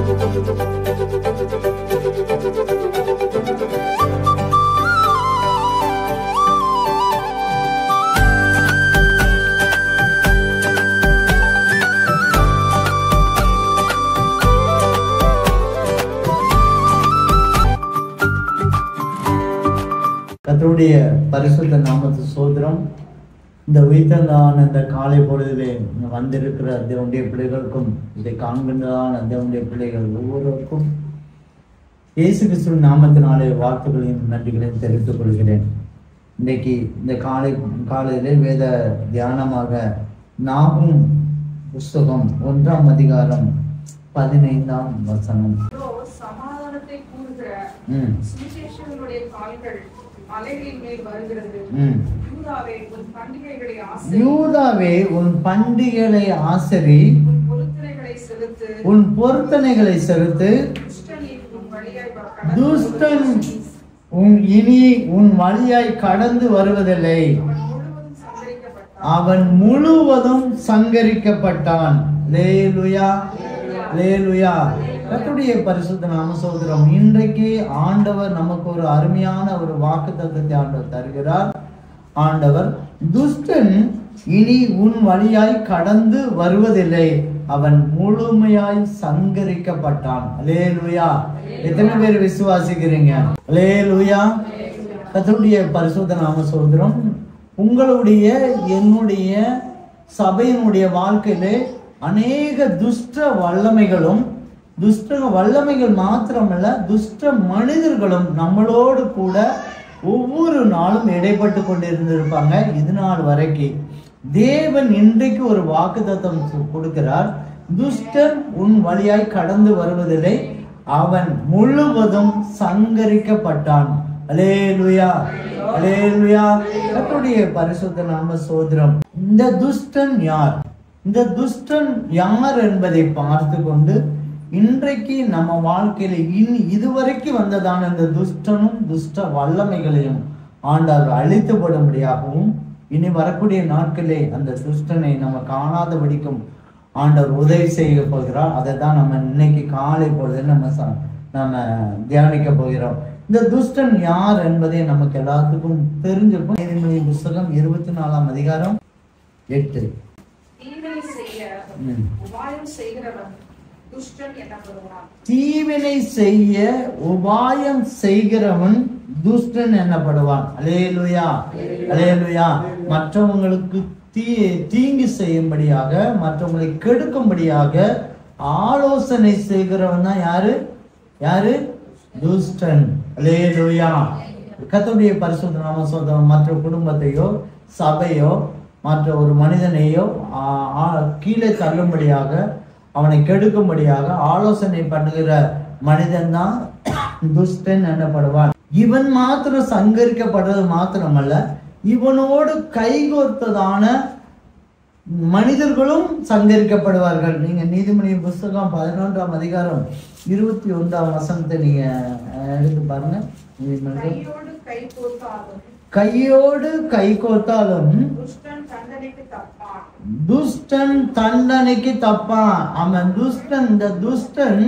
கர்த்தருடைய பரிசுத்த நாமத்து சோதரம். இந்த உயிர்த்தலான இந்த காலை பொழுதிலே வந்திருக்கிற தேவனுடைய பிள்ளைகளுக்கும், இதை காண்கின்றதான தேவனுடைய பிள்ளைகள் ஒவ்வொருவருக்கும் இயேசு கிறிஸ்துவின் நாமத்தினாலே வாழ்த்துக்களையும் நன்றிகளையும் தெரிவித்துக் கொள்கிறேன். இன்றைக்கு இந்த காலையிலே வேத தியானமாக நாகும் புஸ்தகம் 1ஆம் அதிகாரம் 15ஆம் வசனம். சமாதானத்தை கூறுகிற சுவிசேஷகனுடைய கால்கள் அலைகளின் மேல் வருகிறது. யூதாவே உன் பண்டிகைகளை ஆசரி, உன் பொருத்தனைகளை செலுத்து. துஷ்டன் இனி உன் வழியாய் கடந்து வருவதில்லை, அவன் முழுவதும் சங்கரிக்கப்பட்டான். அல்லேலூயா, அல்லேலூயா. கர்த்தருடைய பரிசுத்த நாம சோதரம். இன்றைக்கு ஆண்டவர் நமக்கு ஒரு அருமையான ஒரு வாக்குத்தத்தத்தை ஆண்டவர் தருகிறார். ஆண்டவர், துஷ்டன் இனி உன் வழியாய் கடந்து வருவதில்லை, அவன் முழுமையாய் சங்கரிக்கப்பட்டான். அல்லேலூயா. எத்தனை பேர் விசுவாசிக்கிறீங்க? அல்லேலூயா. கர்த்தருடைய பரிசுத்த நாம சோதரம். உங்களுடைய என்னுடைய சபையினுடைய வாழ்க்கையிலே அநேக துஷ்ட வல்லமைகளும், துஷ்ட வல்லமைகள் மாத்திரமல்ல, துஷ்ட மனிதர்களும் நம்மளோடு கூட ஒவ்வொரு நாளும் இடைப்பட்டு கொண்டிருந்திருப்பாங்க. இது நாள் வரைக்கும் தேவன் இன்றைக்கு ஒரு வாக்குத்தத்தம் கொடுக்கிறார். துஷ்டன் உன் வழியாய் கடந்து வருவதில்லை, அவன் முழுவதும் சங்கரிக்கப்பட்டான். அல்லேலூயா, அல்லேலூயா. கர்த்தருடைய பரிசுத்த நாம சோதரம். இந்த துஷ்டன் யார்? இந்த துஷ்டன் யார் என்பதை பார்த்து கொண்டு இன்றைக்கு நம்ம வாழ்க்கையில இதுவரைக்கும் வந்ததான இந்த துஷ்டனும் துஷ்ட வல்லமைகளையும் ஆண்டவர் அழித்துப்படும்படியாகவும், இனி வரக்கூடிய நாட்களே அந்த துஷ்டனை நம்ம காணாதபடிக்கும் ஆண்டவர் உதவி செய்ய போகிறார். அதை தான் நம்ம இன்னைக்கு காலை பொழுது நம்ம தியானிக்க போகிறோம். இந்த துஷ்டன் யார் என்பதை நமக்கு எல்லாத்துக்கும் தெரிஞ்சிருக்கும். நீதிமொழி புஸ்தகம் 24ஆம் அதிகாரம் 8. தீவினை செய்ய உபாயம் செய்கிறவன் துஷ்டன் எனப்படுவான். அல்லேலூயா, அல்லேலூயா. மற்றவங்களுக்கு தீங்கு செய்யும்படியாக, மற்றவங்களை கெடுக்கும்படியாக ஆலோசனை செய்கிறவன் தான் யாரு? யாரு? துஷ்டன். அல்லேலூயா. கர்த்தருடைய பரிசுத்த நாம சோதரம். மற்ற குடும்பத்தையோ சபையோ மற்ற ஒரு மனிதனையோ கீழே தள்ளும்படியாக, அவனை கெடுக்கும்படியாக ஆலோசனை பண்ணுகிற மனிதன் தான் துஷ்டன் எனப்படுவான். இவன் மாத்திரம் சங்கரிக்கப்படுறது மாத்திரமல்ல, இவனோடு கைகோர்த்ததான மனிதர்களும் சங்கரிக்கப்படுவார்கள். நீங்க நீதிமொழி புஸ்தகம் 11ஆம் அதிகாரம் 21ஆம் வசனத்தை நீங்க எடுத்து பாருங்க. கையோடு கை கோர்த்தாலும் துஷ்டன் தண்டனைக்கு தப்பான். அவன் துஷ்டன். இந்த துஷ்டன்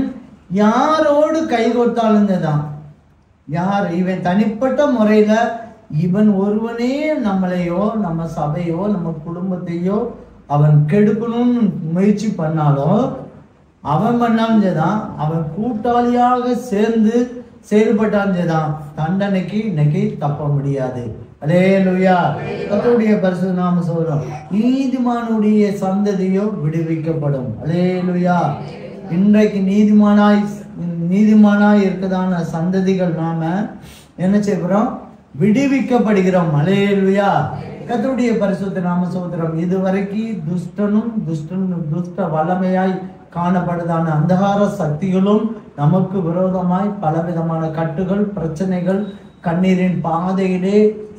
யாரோடு கை கோர்த்தாலும் தான். யார்? இவன் தனிப்பட்ட முறையில இவன் ஒருவனே நம்மளையோ நம்ம சபையோ நம்ம குடும்பத்தையோ அவன் கெடுக்கணும்னு முயற்சி பண்ணாலும், அவன் பண்ணாமதான், அவன் கூட்டாளியாக சேர்ந்து செயல்பட்டான், தண்டனைக்கு இன்னைக்கு தப்ப முடியாது. அல்லேலூயா. கர்த்தருடைய பரிசுத்த நாம சொல்றோம். நீதிமானுடைய சந்ததியோ விடுவிக்கப்படும். அல்லேலூயா. இன்றைக்கு நீதிமானாய் இருக்கதான சந்ததிகள் நாம என்ன செய்கிறோம்? விடுவிக்கப்படுகிறோம். அல்லேலூயா. கர்த்தருடைய பரிசுத்த நாம சோதரம். இதுவரைக்கும் துஷ்ட வல்லமையாய் காணப்படுதான அந்தகார சக்திகளும் நமக்கு விரோதமாய் பலவிதமான கட்டுகள், பிரச்சனைகள், கண்ணீரின் பாதையிலே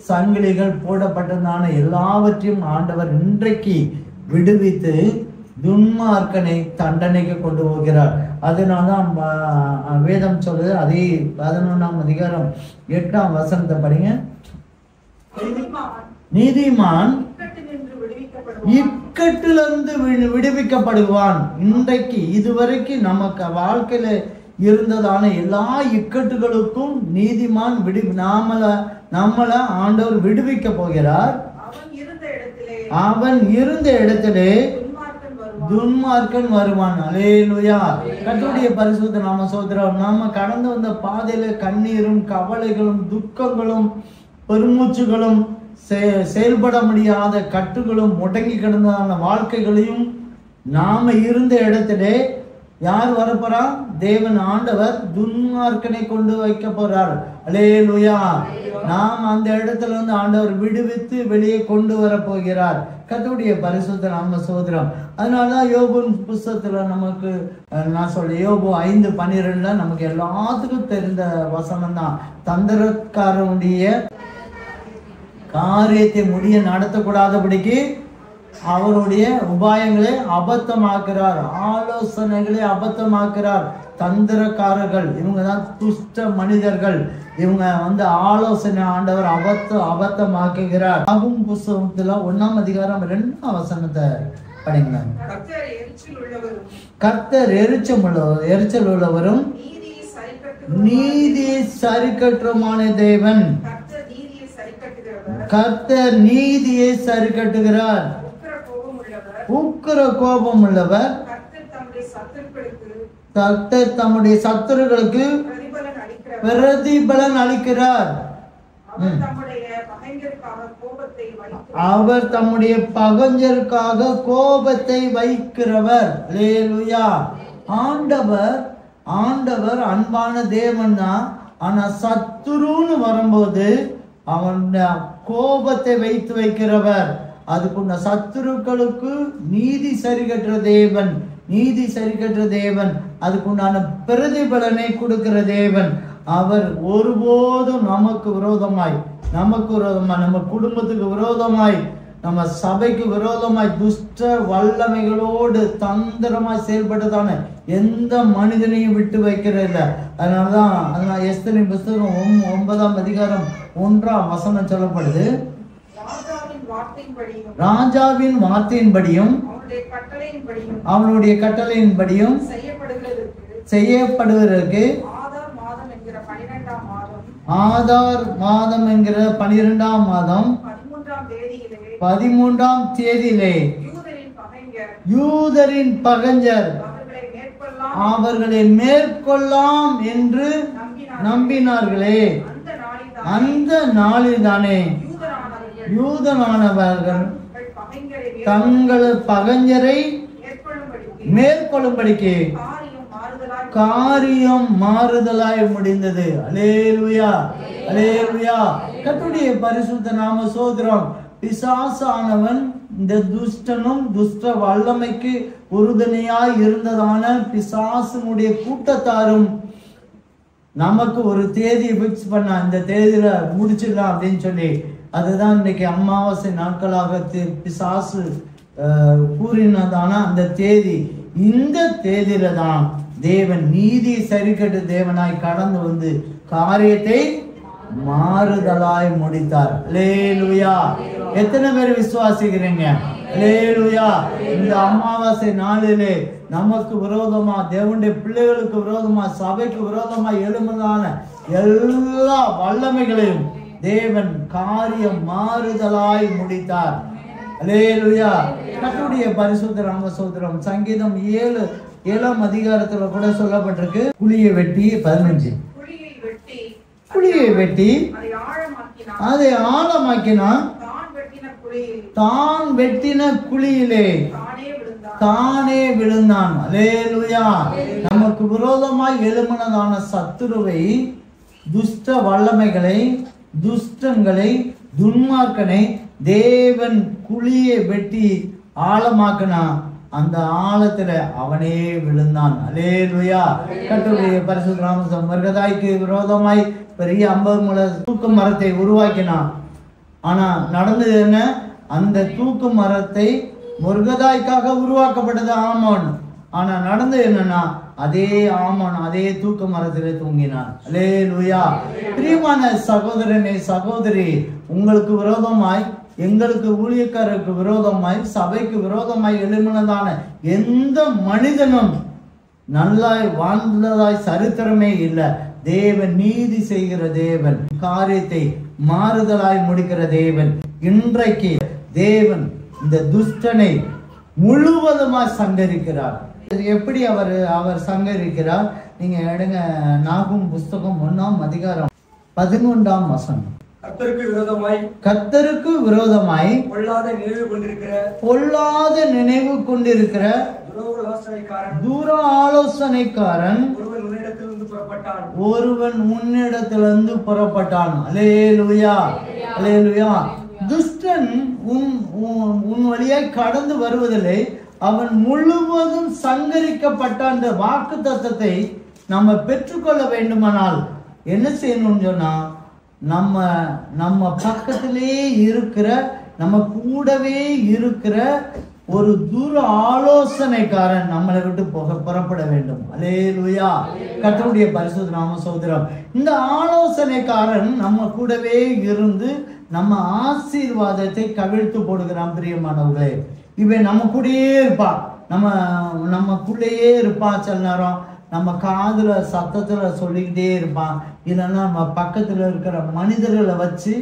சங்கிலிகள் போடப்பட்டதான எல்லாவற்றையும் ஆண்டவர் இன்றைக்கு விடுவித்து துன்மார்க்கனை தண்டனைக்கு கொண்டு போகிறார். அதனால்தான் வேதம் சொல்லுது. அதே 11ஆம் அதிகாரம் 8ஆம் வசனத்தை படிங்க. நீதிமான் இக்கட்டிலிருந்து விடுவிக்கப்படுவான். இன்றைக்கு இதுவரைக்கும் நமக்கு வாழ்க்கையில இருந்ததான எல்லா இக்கட்டுகளுக்கும் நீதிமான் நம்மள ஆண்டவர் விடுவிக்க போகிறார். அவன் இருந்த இடத்திலே துன்மார்க்கன் வருவான். அல்லேலூயா. கர்த்தருடைய பரிசுத்த நாம ஸ்தோத்திரம். நாம கடந்து வந்த பாதையில கண்ணீரும் கவலைகளும் துக்கங்களும் பெருமூச்சுகளும் செயல்பட முடியாத கட்டுகளும் முடங்கி கிடந்ததான வாழ்க்கைகளையும் நாம இருந்த இடத்திலே யார் வரப்போறா? தேவன் ஆண்டவர் துன்மார்க்கனை கொண்டு வைக்க போறார். அல்லேலூயா. நாம் அந்த இடத்துல இருந்து ஆண்டவர் விடுவித்து வெளியே கொண்டு வர போகிறார். கர்த்தருடைய பரிசுத்த நாம ஸ்தோத்திரம். அதனாலதான் யோபு புஸ்தகத்துல நமக்கு நான் சொல்றேன், யோபு 5:12 நமக்கு எல்லாத்துக்கும் தெரிந்த வசனம் தான். தந்திரக்காரனுடைய காரியத்தை முடிய நடத்தக்கூடாதபடிக்கு அவருடைய உபாயங்களை அபத்தமாக்குறார், ஆலோசனைகளை அபத்தமாக்குறார். தந்திரக்காரர்கள் இவங்க தான் துஷ்ட மனிதர்கள். இவங்க ஆலோசனை ஆண்டவர் அபத்தமாக்குகிறார். ஆகும் புஸ்தகத்துல 1ஆம் அதிகாரம் 2ஆம் வசனத்தை படிங்க. கர்த்தர் எரிச்சல் உள்ளவரும் நீதி சரிக்கட்டுமான தேவன். கர்த்தர் நீதியை சரி கட்டுகிறார். உக்கிர கோபம் உள்ளவர். கர்த்தர் தம்முடைய சத்துருக்களுக்கு பிரதிபலன் அளிக்கிறார். அவர் தம்முடைய பகைஞருக்காக கோபத்தை வைக்கிறவர். அல்லேலூயா. ஆண்டவர் அன்பான தேவன் தான். ஆனா சத்துருன்னு வரும்போது அவன் கோபத்தை வைத்து வைக்கிறவர். அதுக்குண்ட சத்துருக்களுக்கு நீதி சரி கட்டுற தேவன், அதுக்குண்டான பிரதிபலனை கொடுக்கிற தேவன். அவர் ஒருபோதும் நமக்கு விரோதமாய், நம்ம குடும்பத்துக்கு விரோதமாய், நம்ம சபைக்கு விரோதமாய் துஷ்ட வல்லமைகளோடு தந்திரமாய் செயல்பட்டதான எந்த மனிதனையும் விட்டு வைக்கிறதில்ல. அதனால எஸ்தரின் புஸ்தகம் 9ஆம் அதிகாரம் 1ஆம் வசனம் சொல்லப்படுது. ராஜாவின் வார்த்தையின்படியும் அவனுடைய கட்டளையின்படியும் செய்யப்படுவதற்கு ஆதார் மாதம் என்கிற 12ஆம் மாதம் 13ஆம் தேதியிலே யூதரின் பகைஞர் அவர்களை மேற்கொள்ளலாம் என்று நம்பினார்களே, அந்த நாளில்தானே யூதனானவர்கள் தங்கள் பகைஞரை மேற்கொள்ளும்படிக்கு காரியம் மாறுதலாய் முடிந்தது. அல்லேலூயா, அல்லேலூயா. கர்த்தருடைய பரிசுத்த நாம ஸ்தோத்திரம். பிசாசானவன் இந்த துஷ்டனும் துஷ்ட வல்லமைக்கு உறுதுணையாய் இருந்ததான பிசாசுனுடைய கூட்டத்தாரும் நமக்கு ஒரு தேதி பிக்ஸ் பண்ண, இந்த தேதியில முடிச்சிடலாம் அப்படின்னு சொல்லி. அதுதான் இன்னைக்கு அமாவாசை நாட்களாக பிசாசு கூறினதான அந்த தேதி. இந்த தேதியில தான் தேவன் நீதி சரிக்கட்டு தேவனாய் கடந்து வந்து காரியத்தை மாறுதலாய் முடித்தார். அல்லேலூயா. எத்தனை பேர் விசுவாசிக்கிறீங்க? அல்லேலூயா. இந்த அமாவாசை நாளிலே நமக்கு விரோதமா, தேவனுடைய பிள்ளைகளுக்கு விரோதமா, சபைக்கு விரோதமா எழும்பதான எல்லா வல்லமைகளையும் தேவன் காரியம் மாறுதலாய் முடித்தார். அல்லேலூயா. கர்த்தருடைய பரிசுத்த நாம ஸ்தோத்திரம். சங்கீதம் 7ஆம் அதிகாரத்துல கூட சொல்லப்பட்டிருக்கு. குழியை வெட்டி 15 குழியை வெட்டி அதை ஆழமாக்கினான். தான் வெட்டின குழியிலே தானே விழுந்தான். அல்லேலூயா. நமக்கு விரோதமாய் எழும்பினதான சத்துருவை, துஷ்ட வல்லமைகளை, துஷ்டங்களை, துன்மார்க்கனை தேவன் குழியை வெட்டி ஆழமாக்கினா. அந்த ஆழத்துல அவனே விழுந்தான். அல்லேலூயா. கர்த்தருடைய பரிசுத்த நாமம். மிருகதாய்க்கு விரோதமாய் பெரிய 50 முழ தூக்கு மரத்தை உருவாக்கினான். ஆனா நடந்தது என்ன? அந்த தூக்கு மரத்தை மிருகதாய்க்காக உருவாக்கப்பட்டது ஆமான். ஆனா நடந்தது என்னன்னா, அதே ஆமான் அதே தூக்கு மரத்திலே தூங்கினான். அல்லேலூயா. பிரியமான சகோதரனே, சகோதரி, உங்களுக்கு விரோதமாய் எங்களுக்கு ஊழியக்காரருக்கு விரோதமாய் சபைக்கு விரோதமாய் எழும்பினதான எந்த மனிதனும் நல்லாய் வாழ்ந்ததாய் சரித்திரமே இல்லை. தேவன் நீதி செய்கிற தேவன், காரியத்தை மாறுதலாய் முடிக்கிற தேவன். இன்றைக்கு தேவன் இந்த துஷ்டனை முழுவதுமாய் சங்கரிக்கிறார். எப்படி அவர் சங்கரிக்கிறார்? நீங்க எடுங்க, நாகும் புஸ்தகம் 1ஆம் அதிகாரம் 11ஆம் வசனம். கர்த்தருக்கு விரோதமாய் பொல்லாத நினைவு கொண்டிருக்கிற தூர ஆலோசனைக்காரன் ஒருவன் உன்னிடத்திலிருந்து புறப்பட்டான். அல்லேலூயா, அல்லேலூயா. துஷ்டன் உன் வழியாய் கடந்து வருவதில்லை, அவன் முழுவதும் சங்கரிக்கப்பட்ட அந்த வாக்கு தத்தத்தை நம்ம பெற்றுக்கொள்ள வேண்டுமானால் என்ன செய்யணும்னு சொன்னா, நம்ம பக்கத்திலே இருக்கிற, நம்ம கூடவே இருக்கிற ஒரு தூர ஆலோசனைக்காரன் நம்மளை விட்டு புறப்பட வேண்டும். அல்லேலூயா, கர்த்தருடைய பரிசுத்த நாம சோதரம். இந்த ஆலோசனைக்காரன் நம்ம கூடவே இருந்து நம்ம ஆசீர்வாதத்தை கவிழ்த்து போடுகிறான். பிரியமானவர்களே, இவன் நம்ம கூடயே இருப்பான், நமக்குள்ளேயே இருப்பான். சில நேரம் நம்ம காதுல சத்தத்துல சொல்லிக்கிட்டே இருப்பான். இல்லைன்னா நம்ம பக்கத்துல இருக்கிற மனிதர்களை வச்சு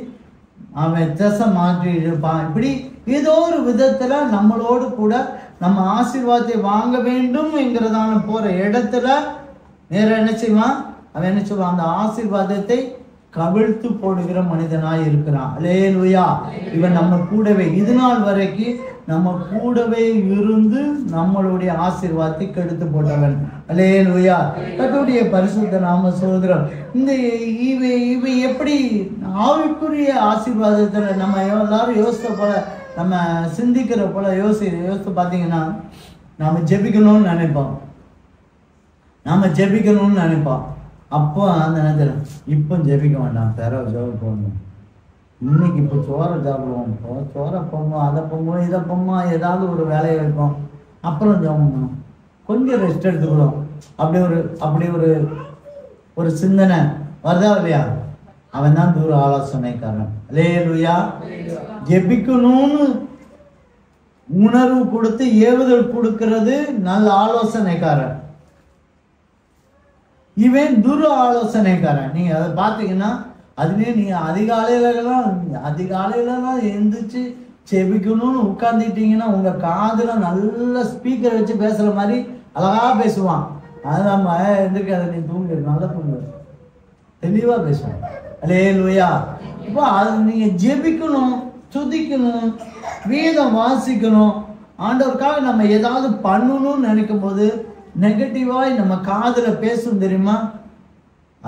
அவன் திசை மாற்றி இருப்பான். இப்படி ஏதோ ஒரு விதத்துல நம்மளோடு கூட நம்ம ஆசீர்வாதத்தை வாங்க வேண்டும் என்கிறதான போற இடத்துல நேர என்ன செய்வான்? அவன் என்ன சொல்லுவான்? அந்த ஆசீர்வாதத்தை கவிழ்த்து போடுகிற மனிதனாய் இருக்கிறான். அல்லேலூயா. இவன் நம்ம கூடவே இது நாள் வரைக்கும் நம்ம கூடவே இருந்து நம்மளுடைய ஆசீர்வாதத்தை கெடுத்து போட்டவன். அல்லேலூயா, கர்த்தருடைய பரிசுத்த நாம சோதரம். இந்த இவை எப்படி ஆவிக்குரிய ஆசீர்வாதத்துல நம்ம எல்லாரும் யோசித்த போல, நம்ம சிந்திக்கிற போல யோசித்து பார்த்தீங்கன்னா, நாம ஜெபிக்கணும்னு நினைப்போம். அப்போ அந்த நேரத்தில் இப்போ ஜெபிக்க வேண்டாம், ஜெபம் போகணும், இன்னைக்கு இப்போ சோறை சாப்பிடுவோம், சோறை பொம்மா, அதை பொம்மா, இதை பொம்மா, ஏதாவது ஒரு வேலையை வைப்போம், அப்புறம் ஜெபம் பண்ணணும், கொஞ்சம் ரெஸ்ட் எடுத்துக்கிறோம். அப்படி ஒரு சிந்தனை வருதா இல்லையா? அவன் தான் தூர ஆலோசனைக்காரன். அல்லேலூயா. ஜெபிக்கணும்னு உணர்வு கொடுத்து ஏவுதல் கொடுக்கிறது நல்ல ஆலோசனைக்காரன். இவன் துர ஆலோசனைக்காரன். நீங்க அதை பார்த்தீங்கன்னா, அதுலேயே நீங்க அதிகாலையிலலாம் எழுந்திரிச்சு செபிக்கணும்னு உட்கார்ந்துட்டீங்கன்னா உங்க காதுல நல்ல ஸ்பீக்கர் வச்சு பேசுற மாதிரி அழகா பேசுவான். அதான் எந்திரிக்காத, நீ தூங்கு, நல்லா தூங்கு, தெளிவா பேசுவான். அல்லேலூயா. இப்போ அது நீங்க ஜெபிக்கணும், துதிக்கணும், வேதம் வாசிக்கணும். ஆண்டவருக்காக நம்ம ஏதாவது பண்ணணும்னு நினைக்கும் போது நெகட்டிவாய் நம்ம காதுல பேசும் தெரியுமா?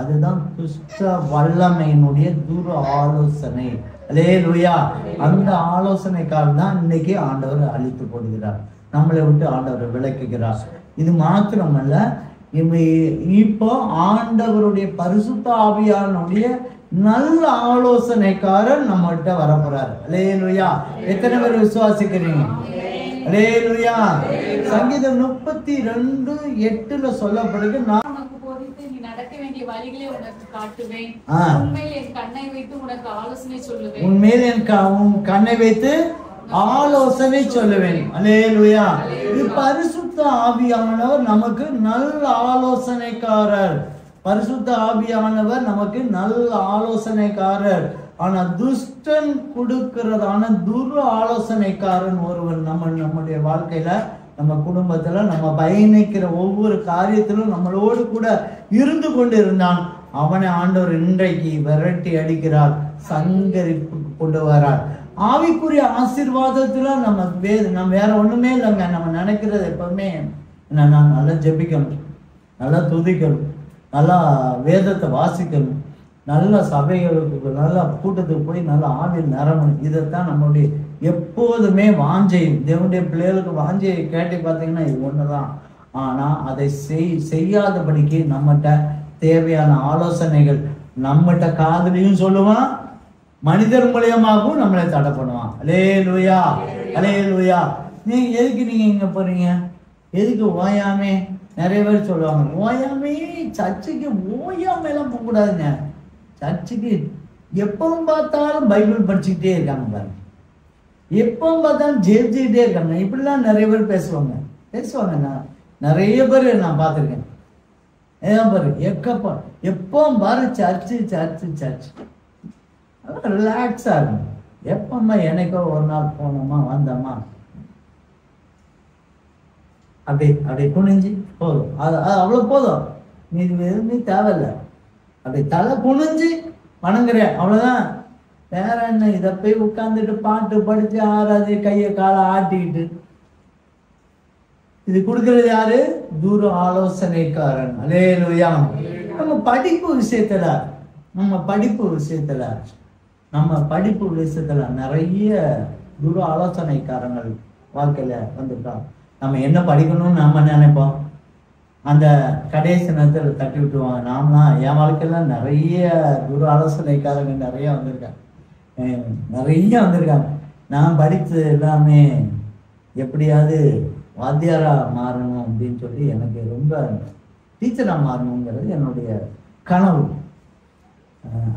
அதுதான் துஷ்ட வல்லமையினுடைய தூர ஆலோசனை. அல்லேலூயா. அந்த ஆலோசனைக்காரன் தான் இன்னைக்கு ஆண்டவர் அழித்து போடுகிறார், நம்மளை விட்டு ஆண்டவர் விளக்குகிறார். இது மாத்திரமல்ல, இப்போ ஆண்டவருடைய பரிசுத்த ஆவியானுடைய நல்ல ஆலோசனைக்காரர் நம்மகிட்ட வரப்போறார். அல்லேலூயா. எத்தனை பேர் விசுவாசிக்கிறீங்க? அல்லேலூயா. சங்கீதம் 32:8 சொல்லப்படுது, நான் நடக்க வேண்டிய வழிகளை உனக்கு காட்டுவேன், உண்மையில் என் கண்ணை வைத்து உனக்கு ஆலோசனை சொல்லுவேன். உண்மையில் என் கண்ணை வைத்து ஆலோசனை சொல்லுவேன். அல்லேலூயா. இது பரிசுத்த ஆவியானவர் நமக்கு நல்ல ஆலோசனைக்காரர். பரிசுத்த ஆவியானவர் நமக்கு நல்ல ஆலோசனைக்காரர். ஆனா துஷ்டன் கொடுக்கிறதான துர ஆலோசனைக்காரன் ஒருவன் நம்முடைய வாழ்க்கையில, நம்ம குடும்பத்துல, நம்ம பயணிக்கிற ஒவ்வொரு காரியத்திலும் நம்மளோடு கூட இருந்து கொண்டு இருந்தான். அவனை ஆண்டவர் இன்றைக்கு விரட்டி அடிக்கிறார், சங்கரிப்பு கொண்டு வரார். ஆவிக்குரிய ஆசீர்வாதத்துல நம்ம வேற ஒண்ணுமே இல்லைங்க. நம்ம நினைக்கிறது எப்பவுமே என்னன்னா, நல்லா ஜெபிக்கணும், நல்லா துதிக்கணும், நல்லா வேதத்தை வாசிக்கணும், நல்ல சபைகளுக்கு, நல்ல கூட்டத்துக்கு போய் நல்ல ஆவியில் நிரம்பணும். இதைத்தான் நம்மளுடைய எப்போதுமே வாஞ்சை. தேவனுடைய பிள்ளைகளுக்கு வாஞ்சையை கேட்டு பார்த்தீங்கன்னா இது ஒண்ணுதான். ஆனா அதை செய்யாதபடிக்கு நம்மகிட்ட தேவையான ஆலோசனைகள் நம்மகிட்ட காதுலையும் சொல்லுவான், மனிதர் மூலியமாகவும் நம்மளை தடை பண்ணுவான். அல்லேலூயா, அல்லேலூயா. எதுக்கு நீங்க இங்க போறீங்க? எதுக்கு ஓயாமே? நிறைய பேர் சொல்லுவாங்க, ஓயாமே சர்ச்சுக்கு ஓயாமெல்லாம் போகக்கூடாதுங்க. சர்ச்சுக்கு எப்பவும் பார்த்தாலும் பைபிள் படிச்சுக்கிட்டே இருக்காங்க பாருங்க. எப்போ பார்த்தாலும் ஜெயிச்சுக்கிட்டே இருக்காங்க. இப்படிலாம் நிறைய பேர் பேசுவாங்க. நிறைய பேர் நான் பார்த்துருக்கேன். ஏன் பாரு எப்போ பாரு சர்ச்சு ரிலாக்ஸா இருக்கும். எப்பம்மா என்னைக்கோ ஒரு நாள் போனோமா வந்தோமா அப்படி குனிஞ்சு போதும். அது அவ்வளோ போதும். நீ எதுவுமே தேவையில்லை. அப்படி தலை குனிஞ்சு வணங்குற அவ்வளோதான். வேற என்ன? இதை போய் உட்காந்துட்டு பாட்டு படிச்சு ஆறாது கையை காலை ஆட்டிக்கிட்டு இது கொடுக்கறது யாரு? தூர ஆலோசனைக்காரன். அல்லேலூயா. நம்ம படிப்பு விஷயத்துல நிறைய தூர ஆலோசனைக்காரங்கள் வாழ்க்கையில வந்துட்டோம். நம்ம என்ன படிக்கணும்னு நாம நினைப்போம், அந்த கடைசி நேரத்தில் தட்டி விட்டுருவாங்க. நாமலாம் என் வாழ்க்கையில நிறைய தூர ஆலோசனைக்காரங்க நிறைய வந்திருக்காங்க. நான் படித்து எல்லாமே எப்படியாவது வாத்தியாரா மாறணும் அப்படின்னு சொல்லி எனக்கு ரொம்ப டீச்சரா மாறணுங்கிறது என்னுடைய கனவு.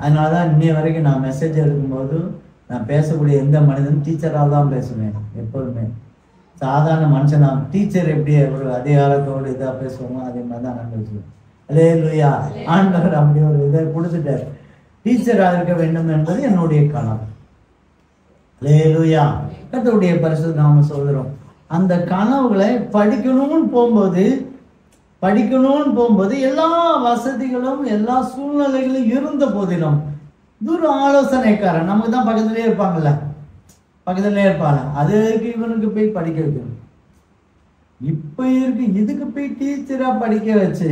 அதனாலதான் இன்னைய வரைக்கும் நான் மெசேஜ் எடுக்கும்போது நான் பேசக்கூடிய எந்த மனிதனும் டீச்சராக தான் பேசுவேன். எப்போதுமே சாதாரண மனுஷனா டீச்சர் எப்படி ஒரு அதிகாரத்தோடு இதாக பேசுவோமோ அதே மாதிரி தான் நான் பேசுவேன். அல்லேலூயா. ஆண்டவர் அப்படி ஒரு இதை கொடுத்துட்டார். டீச்சராக இருக்க வேண்டும் என்பது என்னுடைய கனவு. அல்லேலூயா. கர்த்தருடைய பரிசுத்த நாமம் சொல்கிறோம். அந்த கனவுகளை படிக்கணும்னு போகும்போது எல்லா வசதிகளும் எல்லா சூழ்நிலைகளும் இருந்த போதிலும் தூர ஆலோசனைக்காரன் நமக்கு தான் பக்கத்துலேயே இருப்பாங்க. அதுக்கு இவனுக்கு போய் படிக்க வைக்கணும். இப்ப இருக்கு இதுக்கு போய் டீச்சரா படிக்க வச்சு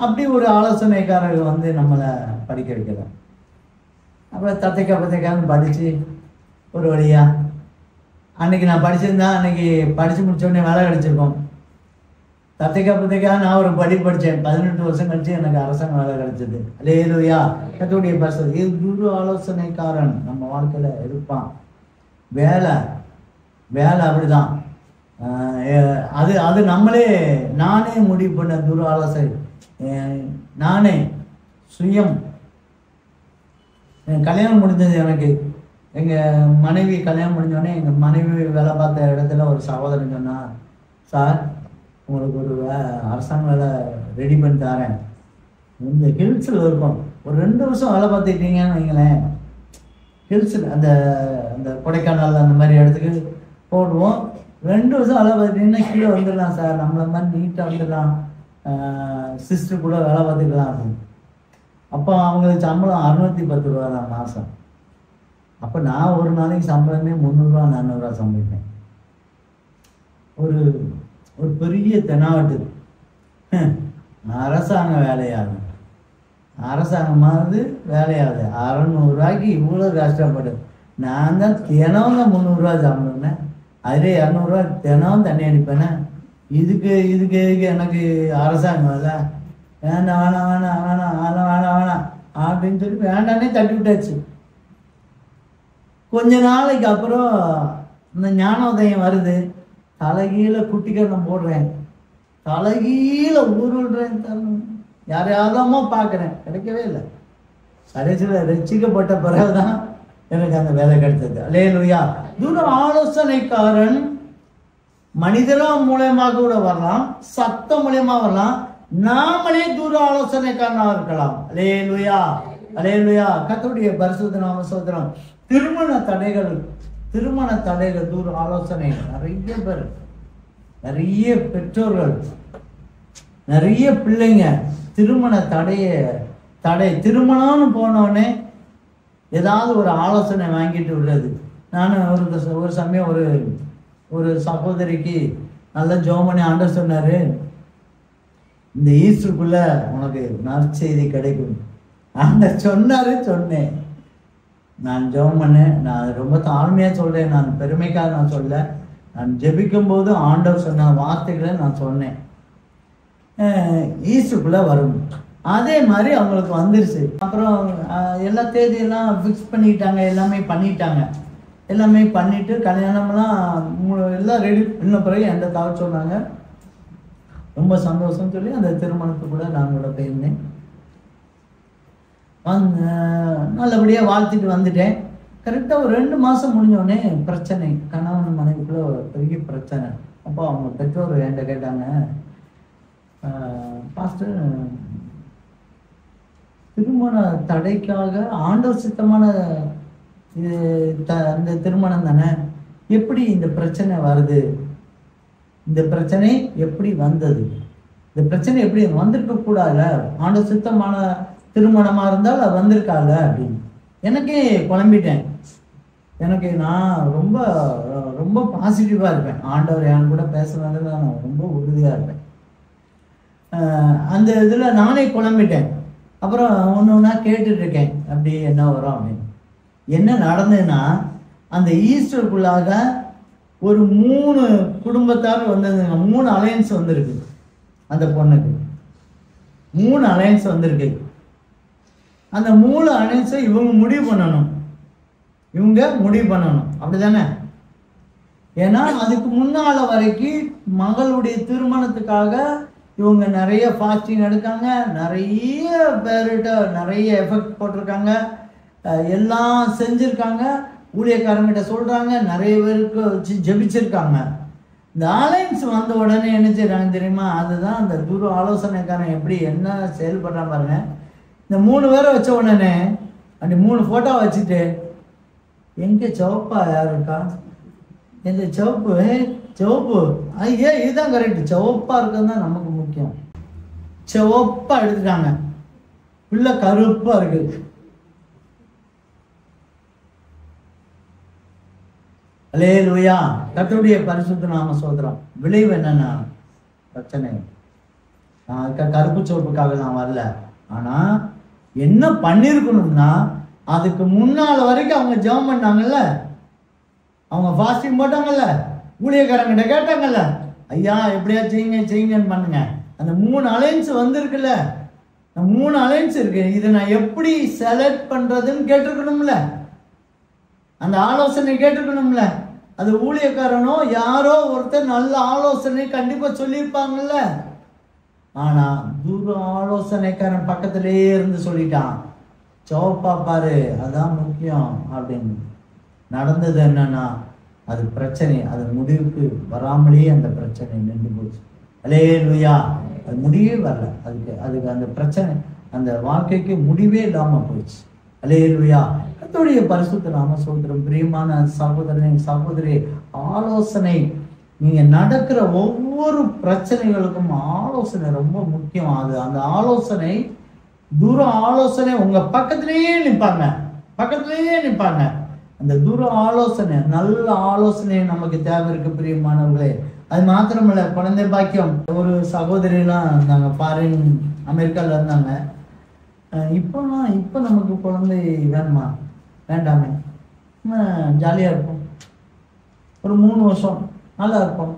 அப்படி ஒரு ஆலோசனைக்காரர்கள் நம்மளை படிக்க வைக்கலாம். அப்புறம் தத்தைக்கான்னு படிச்சு ஒரு வழியா அன்னைக்கு நான் படிச்சிருந்தா அன்னைக்கு படிச்சு முடிச்ச உடனே வேலை கிடைச்சிருக்கோம். தத்தைக்கா நான் ஒரு படித்தேன். 18 வருஷம் கழிச்சு எனக்கு அரசாங்க வேலை கிடைச்சது. அல்லேலூயா. கர்த்தருடைய பரிசுத்தம். இது குரு ஆலோசனைக்காரன் நம்ம வாழ்க்கையில இருப்பான். வேலை அப்படிதான். அது நானே முடிவு பண்ண துரு ஆலோசனை. நானே சுயம். கல்யாணம் முடிஞ்சது எனக்கு. எங்கள் மனைவி கல்யாணம் முடிஞ்சோடனே எங்கள் மனைவி வேலை பார்த்த இடத்துல ஒரு சகோதரன் சொன்னா, சார் உங்களுக்கு ஒரு அரசாங்க வேலை ரெடி பண்ணி தரேன், இந்த ஹில்ஸில் இருக்கும், ஒரு 2 வருஷம் வேலை பார்த்துக்கிட்டீங்கன்னு வைங்களேன், ஹில்ஸில் அந்த கொடைக்கானல் அந்த மாதிரி இடத்துக்கு போடுவோம், 2 வருஷம் வேலை பார்த்துக்கிட்டீங்கன்னா கீழே வந்துடலாம் சார், நம்மளை மாதிரி நீட்டாக வந்துடலாம், சிஸ்டர் கூட வேலை பார்த்துக்கலாம் அப்படின்னு. அப்போ அவங்களுக்கு சம்பளம் 610 ரூபா தான் மாதம். அப்போ நான் ஒரு நாளைக்கு சம்பளமே 300 400 சம்பளிப்பேன். ஒரு பெரிய தெனாவட்டு அரசாங்க வேலையாகும். அரசாங்கமானது வேலையாகுது 600 ரூபாய்க்கு இவ்வளோ கஷ்டப்படு. நான் தான் தினம் தான் 300 ரூபா சம்பளம்னேன், அதிலே 200 ரூபா தினம் தண்ணி அடிப்பேனே. இதுக்கு எனக்கு அரசாங்கம் வேலை வேணாம் அப்படின்னு சொல்லி வேண்டானே தட்டி விட்டாச்சு. கொஞ்ச நாளைக்கு அப்புறம் இந்த ஞானோதயம் வருது, தலைகீழ குட்டிக்கரணம் போடுறேன், தலைகீழ ஊருடுறேன், யாரையாவதமா பார்க்குறேன், கிடைக்கவே இல்லை. கடைசியில் ரட்சிக்கப்பட்ட பிறகுதான் எனக்கு அந்த வேலை கிடைத்தது. அல்லேலூயா. தூர ஆலோசனைக்காரன் மனிதரா மூலயமாக கூட வரலாம், சத்தம் மூலயமா வரலாம், நாமளே தூர ஆலோசனைக்காரனாக இருக்கலாம். அல்லேலூயா, அல்லேலூயா. கர்த்தருடைய பரிசுத்த நாம ஸ்தோத்திரம். திருமண தடைகள் தூர ஆலோசனை. நிறைய பேர், நிறைய பெற்றோர்கள், நிறைய பிள்ளைங்க திருமண தடை திருமணம்னு போனோடனே ஏதாவது ஒரு ஆலோசனை வாங்கிட்டு விடுறது. நான் ஒரு சமயம் ஒரு சகோதரிக்கு நல்ல ஜோமனி ஆண்டவர் சொன்னாரு, இந்த ஈஸ்டருக்குள்ள உனக்கு நற்செய்தி கிடைக்கும் ஆண்டவர் சொன்னாரு. சொன்னேன், நான் ஜெபம் பண்ணேன். நான் ரொம்ப தாழ்மையாக சொல்கிறேன், நான் பெருமைக்காக நான் சொல்ல, நான் ஜெபிக்கும் போது ஆண்டவர் சொன்ன வார்த்தைகளை நான் சொன்னேன், ஈஸ்டருக்குள்ளே வரும். அதே மாதிரி அவங்களுக்கு வந்துருச்சு. அப்புறம் எல்லா தேதியெல்லாம் ஃபிக்ஸ் பண்ணிட்டாங்க, எல்லாமே பண்ணிட்டு கல்யாணம்லாம் எல்லாம் ரெடி பண்ண பிறகு எந்த தகவல் சொன்னாங்க. ரொம்ப சந்தோஷம் சொல்லி அந்த திருமணத்துக்கு கூட நான் கூட போயிருந்தேன். நல்லபடியாக வாழ்த்துட்டு வந்துட்டேன். கரெக்டாக ஒரு 2 மாதம் முடிஞ்சோடனே பிரச்சனை, கணவன் மனைவிக்குள்ள ஒரு பெரிய பிரச்சனை. அப்போ அவங்க பெற்றோர் என்கிட்ட கேட்டாங்க, பாஸ்டர் திருமண தடைக்காக ஆண்டவர் சித்தமான இது அந்த திருமணம் தானே, எப்படி இந்த பிரச்சனை வருது, இந்த பிரச்சனை எப்படி வந்தது, இந்த பிரச்சனை எப்படி வந்திருக்க கூடாதுல, ஆண்டவர் சித்தமான திருமணமா இருந்தால் அது வந்திருக்காங்க அப்படின்னு. எனக்கே குழம்பிட்டேன். எனக்கு நான் ரொம்ப ரொம்ப பாசிட்டிவாக இருப்பேன். ஆண்டவர் என் கூட பேசுனதுல நான் ரொம்ப உறுதியாக இருப்பேன். அந்த இதில் நானே குழம்பிட்டேன். அப்புறம் ஒன்று ஒன்றா கேட்டுட்ருக்கேன், அப்படி என்ன வரும் அப்படின்னு. என்ன நடந்ததுன்னா, அந்த ஈஸ்டருக்குள்ளாக ஒரு 3 குடும்பத்தார் வந்ததுங்க. 3 அலையன்ஸ் வந்திருக்கு. அந்த பொண்ணுக்கு 3 அலையன்ஸ் வந்திருக்கு. அந்த 3 அலையன்ஸை இவங்க முடிவு பண்ணணும். அப்படிதானே? ஏன்னா அதுக்கு முன்னால வரைக்கும் மகளுடைய திருமணத்துக்காக இவங்க நிறைய ஃபாஸ்டிங் எடுக்காங்க, நிறைய பேர்கிட்ட நிறைய எஃபெக்ட் போட்டிருக்காங்க, எல்லாம் செஞ்சுருக்காங்க, ஊழியக்காரங்கிட்ட சொல்கிறாங்க, நிறைய பேருக்கு வச்சு ஜெபிச்சிருக்காங்க. இந்த அலைன்ஸ் வந்த உடனே என்ன செய்கிறாங்க தெரியுமா? அதுதான் அந்த துரு ஆலோசனைக்காரன் எப்படி என்ன செயல்படுறான் பாருங்க. இந்த 3 பேரை வச்ச உடனே அப்படி 3 ஃபோட்டோ வச்சுட்டு, எங்கே சிவப்பா யார் இருக்கா, இந்த சிவப்பு ஐயா இதுதான் கரெக்ட், சிவப்பா இருக்குன்னு தான் நமக்கு முக்கியம். சிவப்பா எடுத்துட்டாங்க, உள்ள கருப்பா இருக்கு. அல்லேலூயா, கர்த்தருடைய பரிசுத்த நாம சோதரம். விளைவு என்னன்னா பிரச்சனை. கருப்பு சிவப்புக்காக நான் வரல. ஆனா என்ன பண்ணிருக்கணும்னா, அதுக்கு முன்னால வரைக்கும் அவங்க ஜெபம் பண்ணாங்கல்ல, அவங்க ஃபாஸ்டிங் போட்டாங்கல்ல, ஊழியக்காரங்கிட்ட கேட்டாங்கல்ல, ஐயா எப்படியா செய்யுங்கன்னு பண்ணுங்க. அந்த 3 அலைன்ஸ் வந்திருக்குல்ல, 3 அலைன்ஸ் இருக்கு, இதை நான் எப்படி செலக்ட் பண்றதுன்னு கேட்டிருக்கணும்ல, அந்த ஆலோசனை கேட்டிருக்கணும்ல. அது ஊழியக்காரனோ யாரோ ஒருத்தர் நல்ல ஆலோசனை கண்டிப்பா சொல்லியிருப்பாங்கல்ல. ஆனா தூர ஆலோசனைக்காரன் பக்கத்திலேயே இருந்து சொல்லிட்டான், சோப்பா பாரு அதான் முக்கியம் அப்படின்னு. நடந்தது என்னன்னா, அது பிரச்சனை, அது முடிவுக்கு வராமலேயே அந்த பிரச்சனை நின்று போச்சு. அல்லேலூயா, அது முடிவே வரல. அதுக்கு அந்த பிரச்சனை, அந்த வாழ்க்கைக்கு முடிவே இல்லாம போயிடுச்சு. அல்லேலூயா, கர்த்தருடைய பரிசுத்த நாம ஸ்தோத்திரம். பிரியமான சகோதரனே சகோதரி, ஆலோசனை, நீங்க நடக்கிற ஒவ்வொரு பிரச்சனைகளுக்கும் ஆலோசனை ரொம்ப முக்கியம். அது அந்த ஆலோசனை, தூர ஆலோசனை உங்க பக்கத்திலேயே நிற்பாங்க. அந்த தூர ஆலோசனை, நல்ல ஆலோசனை நமக்கு தேவை இருக்கு பிரியமானவர்களே. அது மாத்திரமல்ல, குழந்தை பாக்கியம். ஒரு சகோதரிலாம் இருந்தாங்க, ஃபாரின் அமெரிக்கால இருந்தாங்க. இப்போ நமக்கு குழந்தை வேணுமா, வேண்டாமே, ஜாலியா இருப்போம், ஒரு 3 வருஷம் நல்லா இருப்போம்.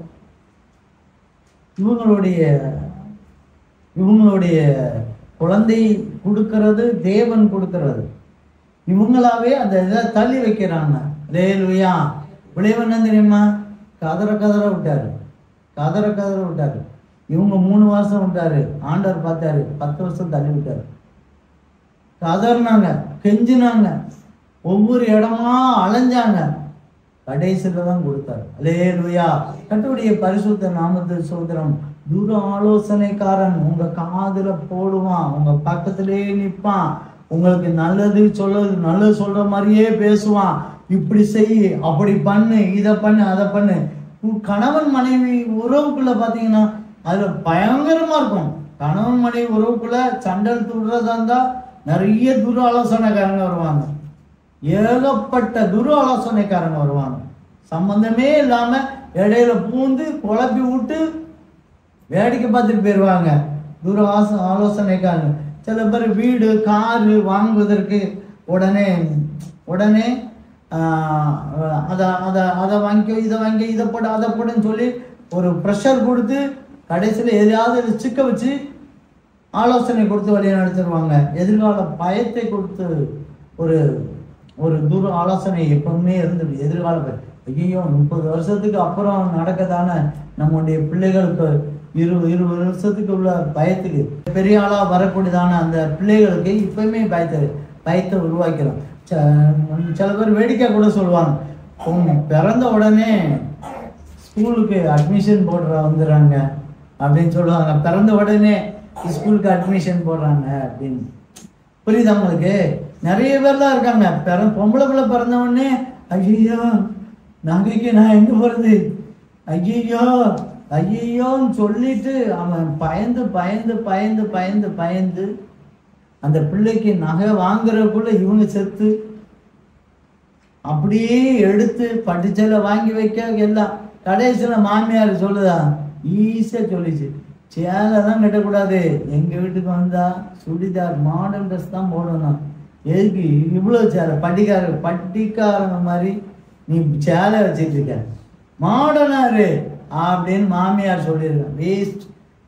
இவங்களுடைய குழந்தை கொடுக்கறது தேவன் கொடுக்கறது. இவங்களாவே அந்த இதை தள்ளி வைக்கிறாங்க. அல்லேலூயா, விளைவு என்ன தெரியுமா? கதற விட்டாரு. இவங்க 3 வருஷம் விட்டாரு, ஆண்டவர் பார்த்தாரு, 10 வருஷம் தள்ளி விட்டாரு. கதறினாங்க, கெஞ்சினாங்க, ஒவ்வொரு இடமா அலைஞ்சாங்க, கடைசியில தான் கொடுத்தாரு. அல்லேலூயா, கர்த்தருடைய பரிசுத்த நாமத்தில் சோதரம். தூர ஆலோசனைக்காரன் உங்க காதுல போடுவான், உங்க பக்கத்திலேயே நிற்பான், உங்களுக்கு நல்லது சொல்ற மாதிரியே பேசுவான். இப்படி செய், அப்படி பண்ணு, இதை பண்ணு, அதை பண்ணு. கணவன் மனைவி உறவுக்குள்ள பாத்தீங்கன்னா அதுல பயங்கரமா இருக்கும். கணவன் மனைவி உறவுக்குள்ள சண்டல் துடுறதா இருந்தா நிறைய துரு ஆலோசனைக்காரங்க வருவாங்க, ஏகப்பட்ட துரு ஆலோசனைக்காரங்க வருவாங்க. சம்பந்தமே இல்லாம இடையில பூந்து குழப்பி விட்டு வேடிக்கை பார்த்துட்டு போயிடுவாங்க தூர ஆலோசனைக்காரங்க. சில பேர் வீடு காரு வாங்குவதற்கு உடனே அதை வாங்கிக்கோ, இதை வாங்கி, இதை போட, அதை போடுன்னு சொல்லி ஒரு ப்ரெஷர் கொடுத்து கடைசியில் எதையாவது சிக்க வச்சு ஆலோசனை கொடுத்து வழியை நடத்திடுவாங்க. எதிர்கால பயத்தை கொடுத்து ஒரு தூர ஆலோசனை எப்பவுமே இருந்தது. எதிர்கால ஐயோ 30 வருஷத்துக்கு அப்புறம் நடக்கதான நம்முடைய பிள்ளைகளுக்கு 20 வருஷத்துக்கு உள்ள பயத்துக்கு பெரிய ஆளா வரக்கூடியதான அந்த பிள்ளைகளுக்கு இப்பவுமே பயத்தை உருவாக்கிறோம். சில பேர் வேடிக்கை கூட சொல்லுவாங்க, பிறந்த உடனே ஸ்கூலுக்கு அட்மிஷன் வந்துடுறாங்க அப்படின்னு சொல்லுவாங்க. பிறந்த உடனே ஸ்கூலுக்கு அட்மிஷன் போடுறாங்க அப்படின்னு. புரியுதா உங்களுக்கு? நிறைய பேர்லாம் இருக்காங்க, பொம்பளை பிள்ளை பிறந்த உடனே ஐயோ நகைக்கு நான் எங்க போறது, ஐயோ ஐயோன்னு சொல்லிட்டு அவன் பயந்து பயந்து பயந்து பயந்து பயந்து அந்த பிள்ளைக்கு நகை வாங்குறதுக்குள்ள இவங்க செத்து அப்படியே எடுத்து பட்டுச்சலை வாங்கி வைக்க எல்லாம். கடைசியில மாமியார் சொல்லுதா, ஈஸியா சொல்லிச்சு, சேலை தான் கட்டக்கூடாது, எங்க வீட்டுக்கு வந்தா சுடிதார் மாடல் ட்ரெஸ் தான் போடணும், எதுக்கு இவ்வளவு சேலை, பட்டிக்காரங்க மாதிரி நீ சேலை வச்சுட்டு இருக்க, மாடனாரு அப்படின்னு மாமியார் சொல்லியிருக்கான். வேஸ்ட்.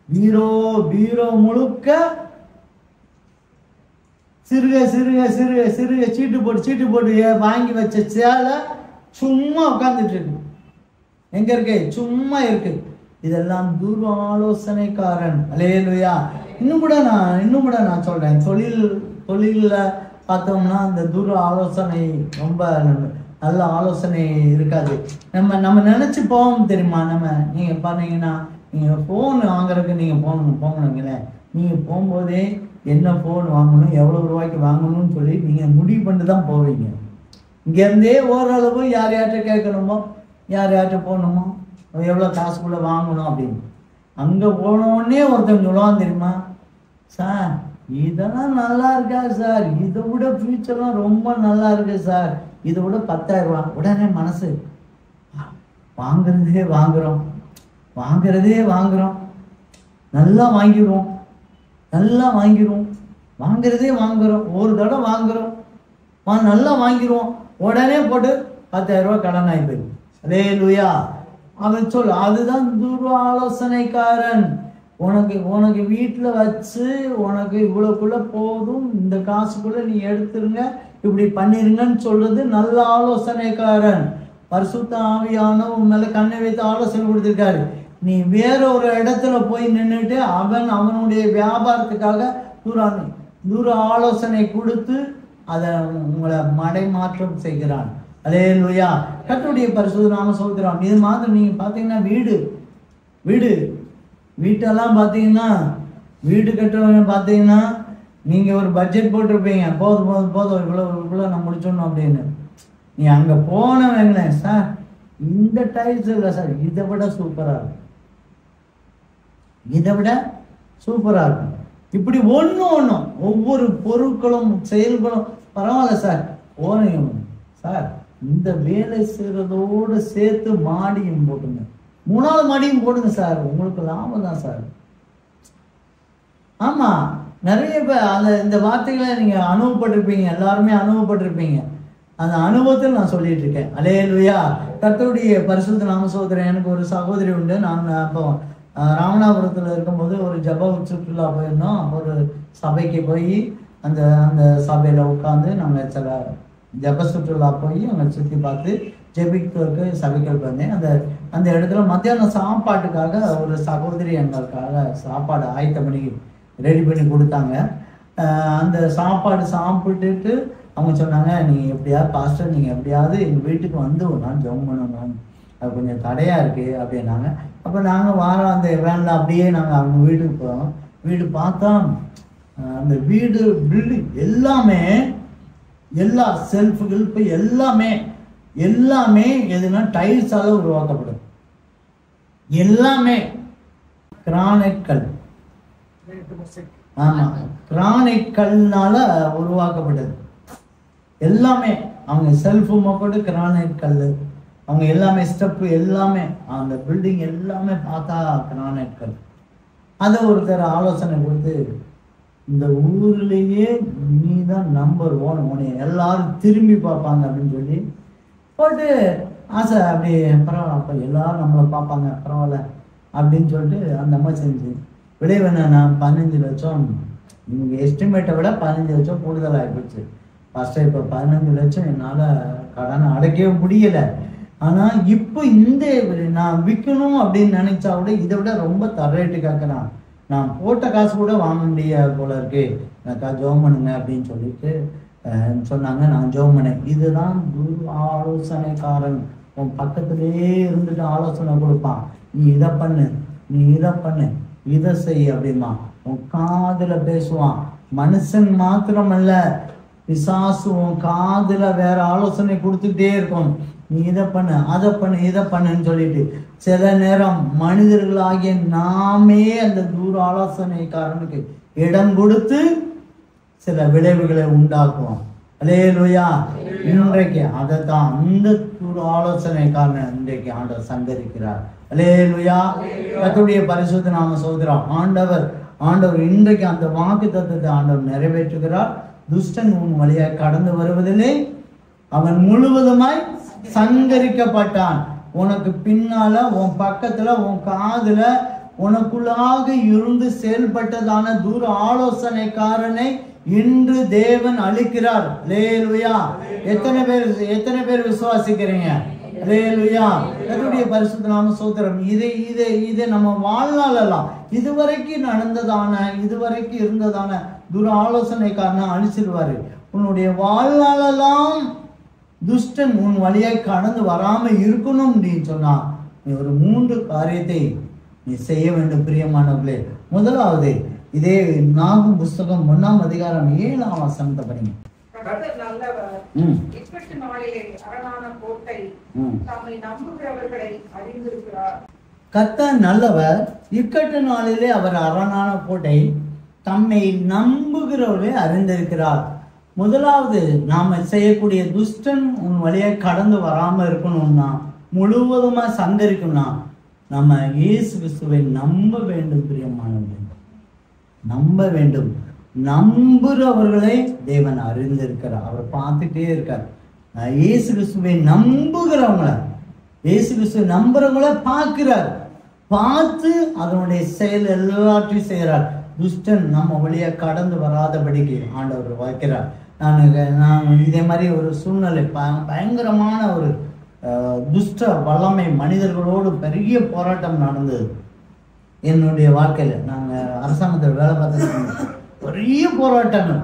பீரோ முழுக்க சிறுக சிறுக சிறுக சிறுக சீட்டு போட்டு வாங்கி வச்ச சேலை சும்மா உட்காந்துட்டு இருக்கு. எங்க இருக்கு? சும்மா இருக்கு. இதெல்லாம் துர் ஆலோசனைக்காரன். அல்லேலூயா. இன்னும் கூட நான் சொல்றேன், தொழில்ல பார்த்தோம்னா அந்த துர் ஆலோசனை ரொம்ப நல்ல ஆலோசனை இருக்காது. நம்ம நினைச்சு போவோம் தெரியுமா? நீங்க பாத்தீங்கன்னா, நீங்க போன் வாங்குறதுக்கு நீங்க போகணுங்களேன், நீங்க போகும்போதே என்ன போன் வாங்கணும், எவ்வளவு ரூபாய்க்கு வாங்கணும்னு சொல்லி நீங்க முடிவு பண்ணி தான் போவீங்க. இங்க இருந்தே ஓரளவு யார்கிட்ட கேட்கணுமோ, யார்கிட்ட போகணுமோ, எவ்வளோ காசுக்குள்ள வாங்கணும் அப்படின்னு. அங்க போனோடனே ஒருத்தன் சொல்லுவான் தெரியுமா, சார் இதெல்லாம் நல்லா இருக்கா சார், இதை விட ஃபியூச்சர்லாம் ரொம்ப நல்லா இருக்கு சார், இதை விட 10,000 ரூபா. உடனே மனசு வாங்குறதே வாங்குறோம், நல்லா வாங்கிடுவோம், வாங்குறதே வாங்குறோம், ஒரு தடவை வாங்குறோம், நல்லா வாங்கிடுவோம், உடனே போட்டு 10,000 ரூபா கடன் ஆகி போயிடும். அல்லேலூயா. அவன் சொல், அதுதான் துர் ஆலோசனைக்காரன். உனக்கு வீட்டுல வச்சு உனக்கு இவ்வளவுக்குள்ள போதும், இந்த காசுக்குள்ள நீ எடுத்துருங்க, இப்படி பண்ணிருங்கன்னு சொல்றது நல்ல ஆலோசனைக்காரன். பரிசுத்த ஆவியான உன் மேல கண்ணை வைத்து ஆலோசனை கொடுத்திருக்காரு. நீ வேற ஒரு இடத்துல போய் நின்றுட்டு அவனுடைய வியாபாரத்துக்காக தூர ஆலோசனை கொடுத்து அதை உங்களை மடைமாற்றம் செய்கிறான். அல்லேலூயா. கர்த்தருடைய பரிசுத்த நாம சொல்கிறோம். இது மாதிரி நீங்க பாத்தீங்கன்னா வீட்டெல்லாம் பாத்தீங்கன்னா, வீடு கட்டுறவங்க பாத்தீங்கன்னா, நீங்க ஒரு பட்ஜெட் போட்டிருப்பீங்க, போதும் இவ்வளவு நான் முடிச்சோம் அப்படின்னு. நீ அங்க போனவங்களே, சார் இந்த டைல்ஸ் இல்லை சார், இதை விட சூப்பரா இருக்கும், இப்படி ஒன்றும் ஒவ்வொரு பொருட்களும் செயல்களும் பரவாயில்ல சார், போறீங்க சார், இந்த வேலை செய்யறதோடு சேர்த்து மாடியும் போட்டுங்க, 3வது மாடியும் போடுங்க சார், உங்களுக்கு லாபம் தான் சார். ஆமா, நிறைய பேர் இந்த வார்த்தைகளை நீங்க அனுபவப்பட்டிருப்பீங்க, எல்லாருமே அனுபவப்பட்டிருப்பீங்க. அந்த அனுபவத்தில் நான் சொல்லிட்டு இருக்கேன். அல்லேலூயா. கர்த்தருடைய பரிசுத்த நாம சகோதரன். எனக்கு ஒரு சகோதரி உண்டு. நான் அப்போ ராமநாதபுரத்துல இருக்கும்போது ஒரு ஜப சுற்றுலா போயிருந்தோம். ஒரு சபைக்கு போய் அந்த சபையில உட்காந்து நாங்கள் சில ஜப சுற்றுலா போய் அங்கே சுற்றி பார்த்து ஜெபிக்கிறதுக்கு சபைக்கு வந்தேன். அந்த இடத்துல மத்தியானம் சாப்பாட்டுக்காக ஒரு சகோதரி எங்களுக்காக சாப்பாடு ஆயத்தம் பண்ணி ரெடி பண்ணி கொடுத்தாங்க. அந்த சாப்பாடு சாப்பிட்டுட்டு அவங்க சொன்னாங்க, நீங்கள் எப்படியாவது பாஸ்டர், நீங்கள் எப்படியாவது எங்கள் வீட்டுக்கு வந்து ஒரு நாள் ஜெபம் பண்ணணும், அது கொஞ்சம் தடையாக இருக்குது அப்படின்னாங்க. அப்போ நாங்கள் வாரம் அந்த வேனில் அப்படியே நாங்கள் அவங்க வீட்டுக்கு போகிறோம். வீடு பார்த்தா அந்த வீடு பில்டிங் எல்லாமே, எல்லா செல்ஃபு கில்ஃபு எல்லாமே எதுனா டைல்ஸால் உருவாக்கப்படும். எல்லாமே கிரானைட் கல். ஆமா, கிரானைட் கல்னால உருவாக்கப்பட்டது எல்லாமே. அவங்க செல்ஃபு மக்கோடு கிரானைட் கல், அவங்க எல்லாமே ஸ்டெப்பு எல்லாமே, அந்த பில்டிங் எல்லாமே பார்த்தா கிரானைட் கல். அதை ஒருத்தர் ஆலோசனை கொடுத்து, இந்த ஊர்லேயே நீ தான் நம்பர் 1, உன்னை எல்லாரும் திரும்பி பார்ப்பாங்க அப்படின்னு சொல்லி போட்டு ஆசை. அப்படி பரவாயில்ல, அப்போ எல்லாரும் நம்மளை பார்ப்பாங்க, பரவாயில்ல அப்படின்னு சொல்லிட்டு அந்த அம்மா செஞ்சு விளைவு என்னன்னா 15 லட்சம், நீங்கள் எஸ்டிமேட்டை விட 15 லட்சம் கூடுதல் ஆகிப்போச்சு. ஃபர்ஸ்ட்டு இப்போ 15 லட்சம் என்னால் கடனை அடைக்கவே முடியலை. ஆனால் இப்போ இந்த நான் விற்கணும் அப்படின்னு நினைச்சா கூட இதை விட ரொம்ப தரேட்டு கேட்குறான். நான் போட்ட காசு கூட வாங்க முடியாது போல இருக்கு, எனக்கா ஜோம் பண்ணுங்க அப்படின்னு சொல்லிட்டு சொன்னாங்க. நான் ஜெபம் பண்ணேன். இதுதான் ஆலோசனைக்காரன். உன் பக்கத்திலே இருந்துட்டு ஆலோசனை கொடுப்பான். நீ இதை பண்ணு, நீ இதை பண்ணு, இதை செய் அப்படிமா. உன் காதுல பேசுவான். மனுஷன் மாத்திரமல்ல, பிசாசு உன் காதுல வேற ஆலோசனை கொடுத்துட்டே இருக்கும். நீ இதை பண்ணு, அதை பண்ணு, இதை பண்ணுன்னு சொல்லிட்டு சில நேரம் மனிதர்களாகிய நாமே அந்த தூர ஆலோசனைக்காரனுக்கு இடம் கொடுத்து சில விளைவுகளை உண்டாக்குவோம். அல்லேலூயா. இன்றைக்கு அதைத்தான் அந்த தூர ஆலோசனைக்காரன் இன்றைக்கு ஆண்டவர் சங்கரிக்கிறார். அல்லேலூயா. கர்த்தருடைய பரிசுத்த நாம சோதரம். ஆண்டவர் இன்றைக்கு அந்த வாக்கு தத்தத்தை ஆண்டவர் நிறைவேற்றுகிறார். துஷ்டன் உன் வழியாய் கடந்து வருவதிலே அவன் முழுவதுமாய் சங்கரிக்கப்பட்டான். உனக்கு பின்னால, உன் பக்கத்துல, உன் காதுல, உனக்குள்ளாக இருந்து செயல்பட்டதான தூர ஆலோசனைக்காரனை இன்று தேவன் அளிக்கிறார். அல்லேலூயா. எத்தனை பேர் விசுவாசிக்கிறீங்க? அல்லேலூயா. கர்த்தருடைய பரிசுத்த நாம ஸ்தோத்திரம். இதை நம்ம வாழ்நாளெல்லாம் இதுவரைக்கும் இருந்ததான தூர ஆலோசனைக்காரனை அழிச்சிருவாரு. உன்னுடைய வாழ்நாளெல்லாம் துஷ்டன் உன் வழியாய் கடந்து வராம இருக்கணும் அப்படின்னு சொன்னா நீ ஒரு 3 காரியத்தை நீ செய்ய வேண்டும் பிரியமானவர்களே. முதலாவது, இதே நாகும் புஸ்தகம் 1ஆம் அதிகாரம் 7ஆம் வசனத்தை படிங்க. கர்த்தர் நல்லவர், இக்கட்டு நாளிலே அரணான கோட்டை, தம்மை நம்புகிறவர்களை அறிந்திருக்கிறார். கர்த்தர் நல்லவர், இக்கட்டு நாளிலே அவர் அரணான கோட்டை, தம்மை நம்புகிறவர்களை அறிந்திருக்கிறார். முதலாவது, நாம செய்யக்கூடிய துஷ்டன் உன் வழியை கடந்து வராம இருக்கணும்னா, முழுவதுமா சங்கரிக்கணும்னா, நம்ம இயேசு கிறிஸ்துவை நம்ப வேண்டும் பிரியமானவர்களே. நம்ப வேண்டும். நம்புகிறவர்களை தேவன் அறிந்திருக்கிறார். அவர் பார்த்துட்டே இருக்கார். இயேசு கிறிஸ்துவை நம்புகிறவங்களை, இயேசு கிறிஸ்துவை நம்புறவங்கள பார்க்கிறார். பார்த்து அதனுடைய செயல் எல்லாத்தையும் செய்கிறார். துஷ்டன் நம்ம வழியா கடந்து வராதபடிக்கு ஆண்டவர் வைக்கிறார். நான் இதே மாதிரி ஒரு சூழ்நிலை, பயங்கரமான ஒரு துஷ்ட வல்லமை மனிதர்களோடு பெரிய போராட்டம் நடந்தது என்னுடைய வாழ்க்கையில. நாங்கள் அரசாங்கத்தில் வேலை பார்த்து பெரிய போராட்டங்கள்,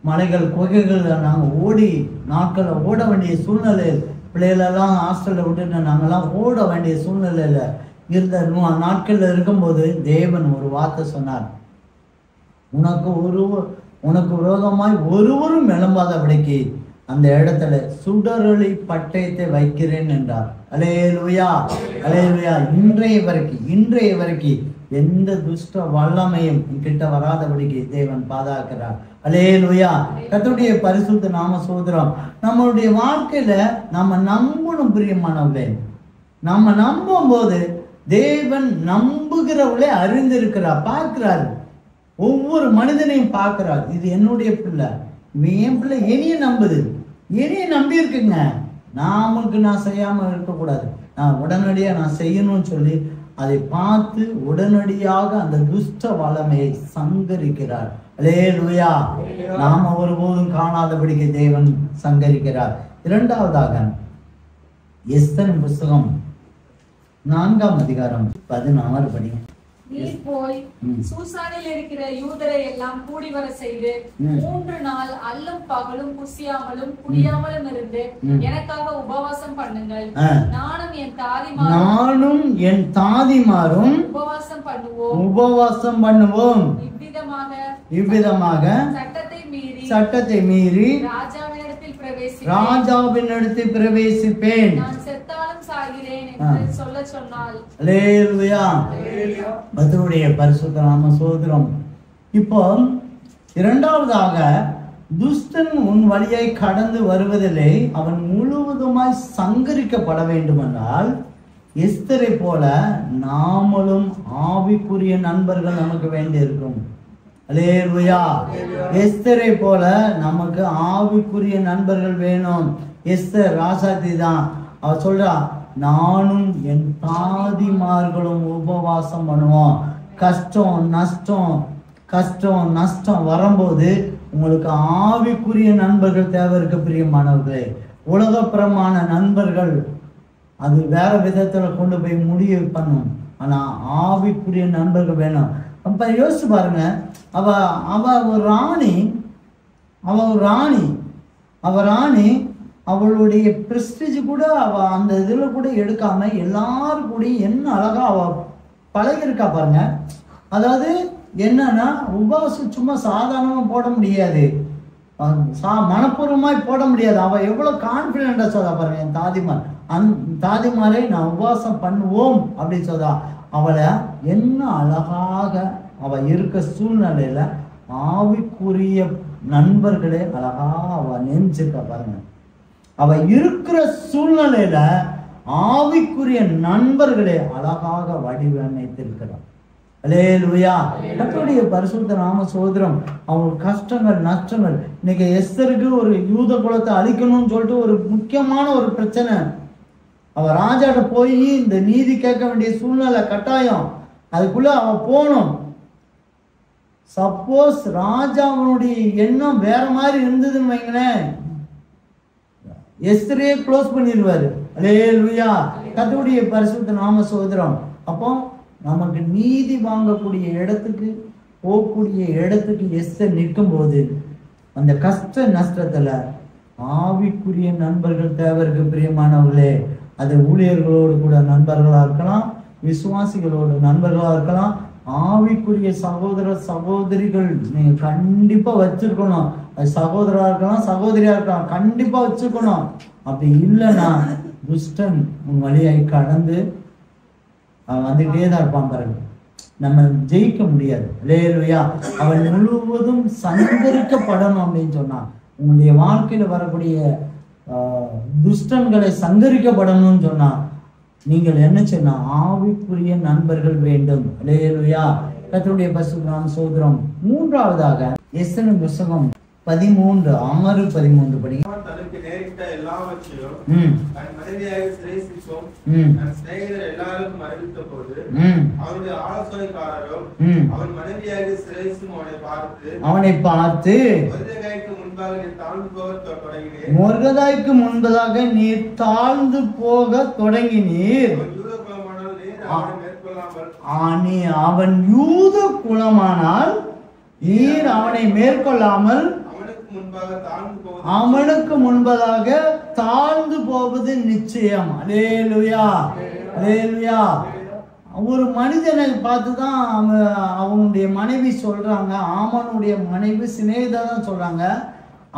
மலைகள் குகைகள், நாங்கள் நாட்களை ஓட வேண்டிய சூழ்நிலை, பிள்ளைகளெல்லாம் ஹாஸ்டலில் விட்டுட்டு நாங்கள்லாம் ஓட வேண்டிய சூழ்நிலையில இருந்த நாட்கள்ல இருக்கும்போது தேவன் ஒரு வார்த்தை சொன்னார். உனக்கு விரோதமாய் ஒருவரும் எழும்பாதபடிக்கு அந்த இடத்துல சுடரொளி பட்டயத்தை வைக்கிறேன் என்றார். அல்லேலூயா. அல்லேலூயா. இன்றைய வரைக்கும் எந்த துஷ்ட வல்லமையும் கிட்ட வராதபடிக்கு தேவன் பாதுகாக்கிறார். அல்லேலூயா. கர்த்தருடைய பரிசுத்த நாம ஸ்தோத்திரம். நம்மளுடைய வாழ்க்கையில நம்ம நம்பணும் பிரியமானவர்களே. நம்ம நம்பும் போது தேவன் நம்புகிறவர்களே அறிந்திருக்கிறார், பார்க்கிறார். ஒவ்வொரு மனிதனையும் பார்க்கிறார். இது என்னுடைய பிள்ளை, என் பிள்ளை என்னைய நம்புது, என்னைய நம்பி இருக்குங்க, நான் செய்யாம இருக்கக்கூடாது, நான் உடனடியாக நான் செய்யணும்னு சொல்லி அதை பார்த்து உடனடியாக அந்த துஷ்ட வல்லமையை சங்கரிக்கிறார். அல்லேலூயா. நாம ஒருபோதும் காணாதபடிக்கு தேவன் சங்கரிக்கிறார். இரண்டாவதாக எஸ்தர் புஸ்தகம் 4ஆம் அதிகாரம் 16 படி. நீர் போய் சூசானில் இருக்கிற யூதரை எல்லாம் கூடி வர செய்து 3 நாள் அல்லும் பகலும் புசியாமலும் குடியாமலும் இருந்து எனக்காக உபவாசம் பண்ணுங்கள். நானும் என் தாதிமாரும் உபவாசம் பண்ணுவோம். இவ்விதமாக சட்டத்தை மீறி ராஜாவினிடத்தில் பிரவேசிப்பேன். கர்த்தருடைய பரிசுத்த நாம ஸ்தோத்திரம். இப்போ இரண்டாவதாக, துஷ்டன் உன் வழியை கடந்து வருவதிலே அவன் முழுவதுமாய் சங்கரிக்கப்பட வேண்டுமென்றால் எஸ்தரை போல நாமளும் ஆவிக்குரிய நண்பர்கள் நமக்கு வேண்டி இருக்கும். அல்லேலூயா. எஸ்தரை போல நமக்கு ஆவிக்குரிய நண்பர்கள் வேணும். எஸ்தர் ராசாத்தி தான். அவ சொல்றா, நானும் என் தாதிமார்களும் உபவாசம் பண்ணுவோம். கஷ்டம் நஷ்டம் வரும்போது உங்களுக்கு ஆவிக்குரிய நண்பர்கள் தேவை இருக்கு பிரியமானவர்களே. உலகப்புறமான நண்பர்கள் அது வேற விதத்துல கொண்டு போய் முடிவு பண்ணும். ஆனா ஆவிக்குரிய நண்பர்கள் வேணும். அப்ப யோசிச்சு பாருங்க, அவ ஒரு ராணி அவ ராணி அவளுடைய பிரஸ்டீஜ் கூட அவ அந்த இதுல கூட எடுக்காம எல்லாரும் கூட என்ன அழகா அவ பழகிருக்கா பாருங்க. அதாவது என்னன்னா உபவாசம் சும்மா சாதாரணமா போட முடியாது, மனப்பூர்வமாய் போட முடியாது. அவ எவ்வளவு கான்பிடண்டா சொல்றா பாருங்க. என் தாதிமாரை நான் உபவாசம் பண்ணுவோம் அப்படின்னு சொல்றா. அவளை என்ன அழகாக அவ இருக்க சூழ்நிலையில ஆவிக்குரிய நண்பர்களே அழகா அவ நினைச்சிருக்கா பாருங்க. அவ இருக்கிற சூழ்நிலையில ஆவிக்குரிய நண்பர்களே அழகாக வடிவமைத்திருக்கிறார். அல்லேலூயா. கர்த்தருடைய பரிசுத்த நாம சோதரம். அவங்க கஷ்டங்கள் நஷ்டங்கள். இன்னைக்கு எஸ்தருக்கு ஒரு யூத குலத்தை அழிக்கணும்னு சொல்லிட்டு ஒரு முக்கியமான ஒரு பிரச்சனை. அவ ராஜாட்ட போய் இந்த நீதி கேட்க வேண்டிய சூழ்நிலை கட்டாயம். அதுக்குள்ள அவ போகணும். சப்போஸ் ராஜாவுடைய எண்ணம் வேற மாதிரி இருந்ததுன்னு வைங்களேன், எஸ்தரையே க்ளோஸ் பண்ணிடுவாரு. அல்லேலூயா. கர்த்தருடைய பரிசுத்த நாம சோதரம். அப்போ நமக்கு நீதி வாங்கக்கூடிய இடத்துக்கு போகக்கூடிய இடத்துக்கு எஸ்தர் நிற்கும் போது அந்த கஷ்ட நஷ்டத்துல ஆவிக்குரிய நண்பர்கள் தேவைக்கு பிரியமானவர்களே. அது ஊழியர்களோடு கூட நண்பர்களா இருக்கலாம், விசுவாசிகளோடு நண்பர்களா இருக்கலாம். ஆவிக்குரிய சகோதர சகோதரிகள் நீங்க கண்டிப்பா வச்சிருக்கணும். அது சகோதரா இருக்கலாம், சகோதரியா இருக்கலாம், கண்டிப்பா வச்சிருக்கணும். அப்படி இல்லைன்னா துஷ்டன் வழியாய் கடந்து அவன் வந்துகிட்டே தான் இருப்பான் பாருங்க. நம்ம ஜெயிக்க முடியாது. அல்லேலூயா. அவன் முழுவதும் சங்கரிக்கப்படணும் அப்படின்னு சொன்னா உங்களுடைய வாழ்க்கையில வரக்கூடிய துஷ்டன்களை சங்கரிக்கப்படணும்னு சொன்னா நீங்கள் என்ன சொன்னா ஆவிக்குரிய நண்பர்கள் வேண்டும். அல்லேலூயா. கர்த்தருடைய பரிசுத்த நாம சோதரம். மூன்றாவதாக எஸ்தரின் புத்தகம் 13:6-13 படி. தனக்கு நேரிட்ட எல்லாவற்றையும் தன் மனைவியாக சிறைசிக்கும் தன் சிநேகிதர் எல்லாருக்கும் அறிவித்த போது அவருடைய ஆலோசனைக்காரரும் அவன் மனைவியாக சிறைசும் அவனை பார்த்து மொர்தெகாய்க்கு முன்பதாக நீர் தாழ்ந்து போக தொடங்கினீர். அவன் யூத குலமானால் நீர் அவனை மேற்கொள்ளாமல் அவனுக்கு முன்பதாக தாழ்ந்து போவது நிச்சயம். அல்லேலூயா. அல்லேலூயா. ஒரு மனிதனை பார்த்துதான் அவனுடைய மனைவி சொல்றாங்க. ஆமனுடைய மனைவி சிநேகிதா தான் சொல்றாங்க,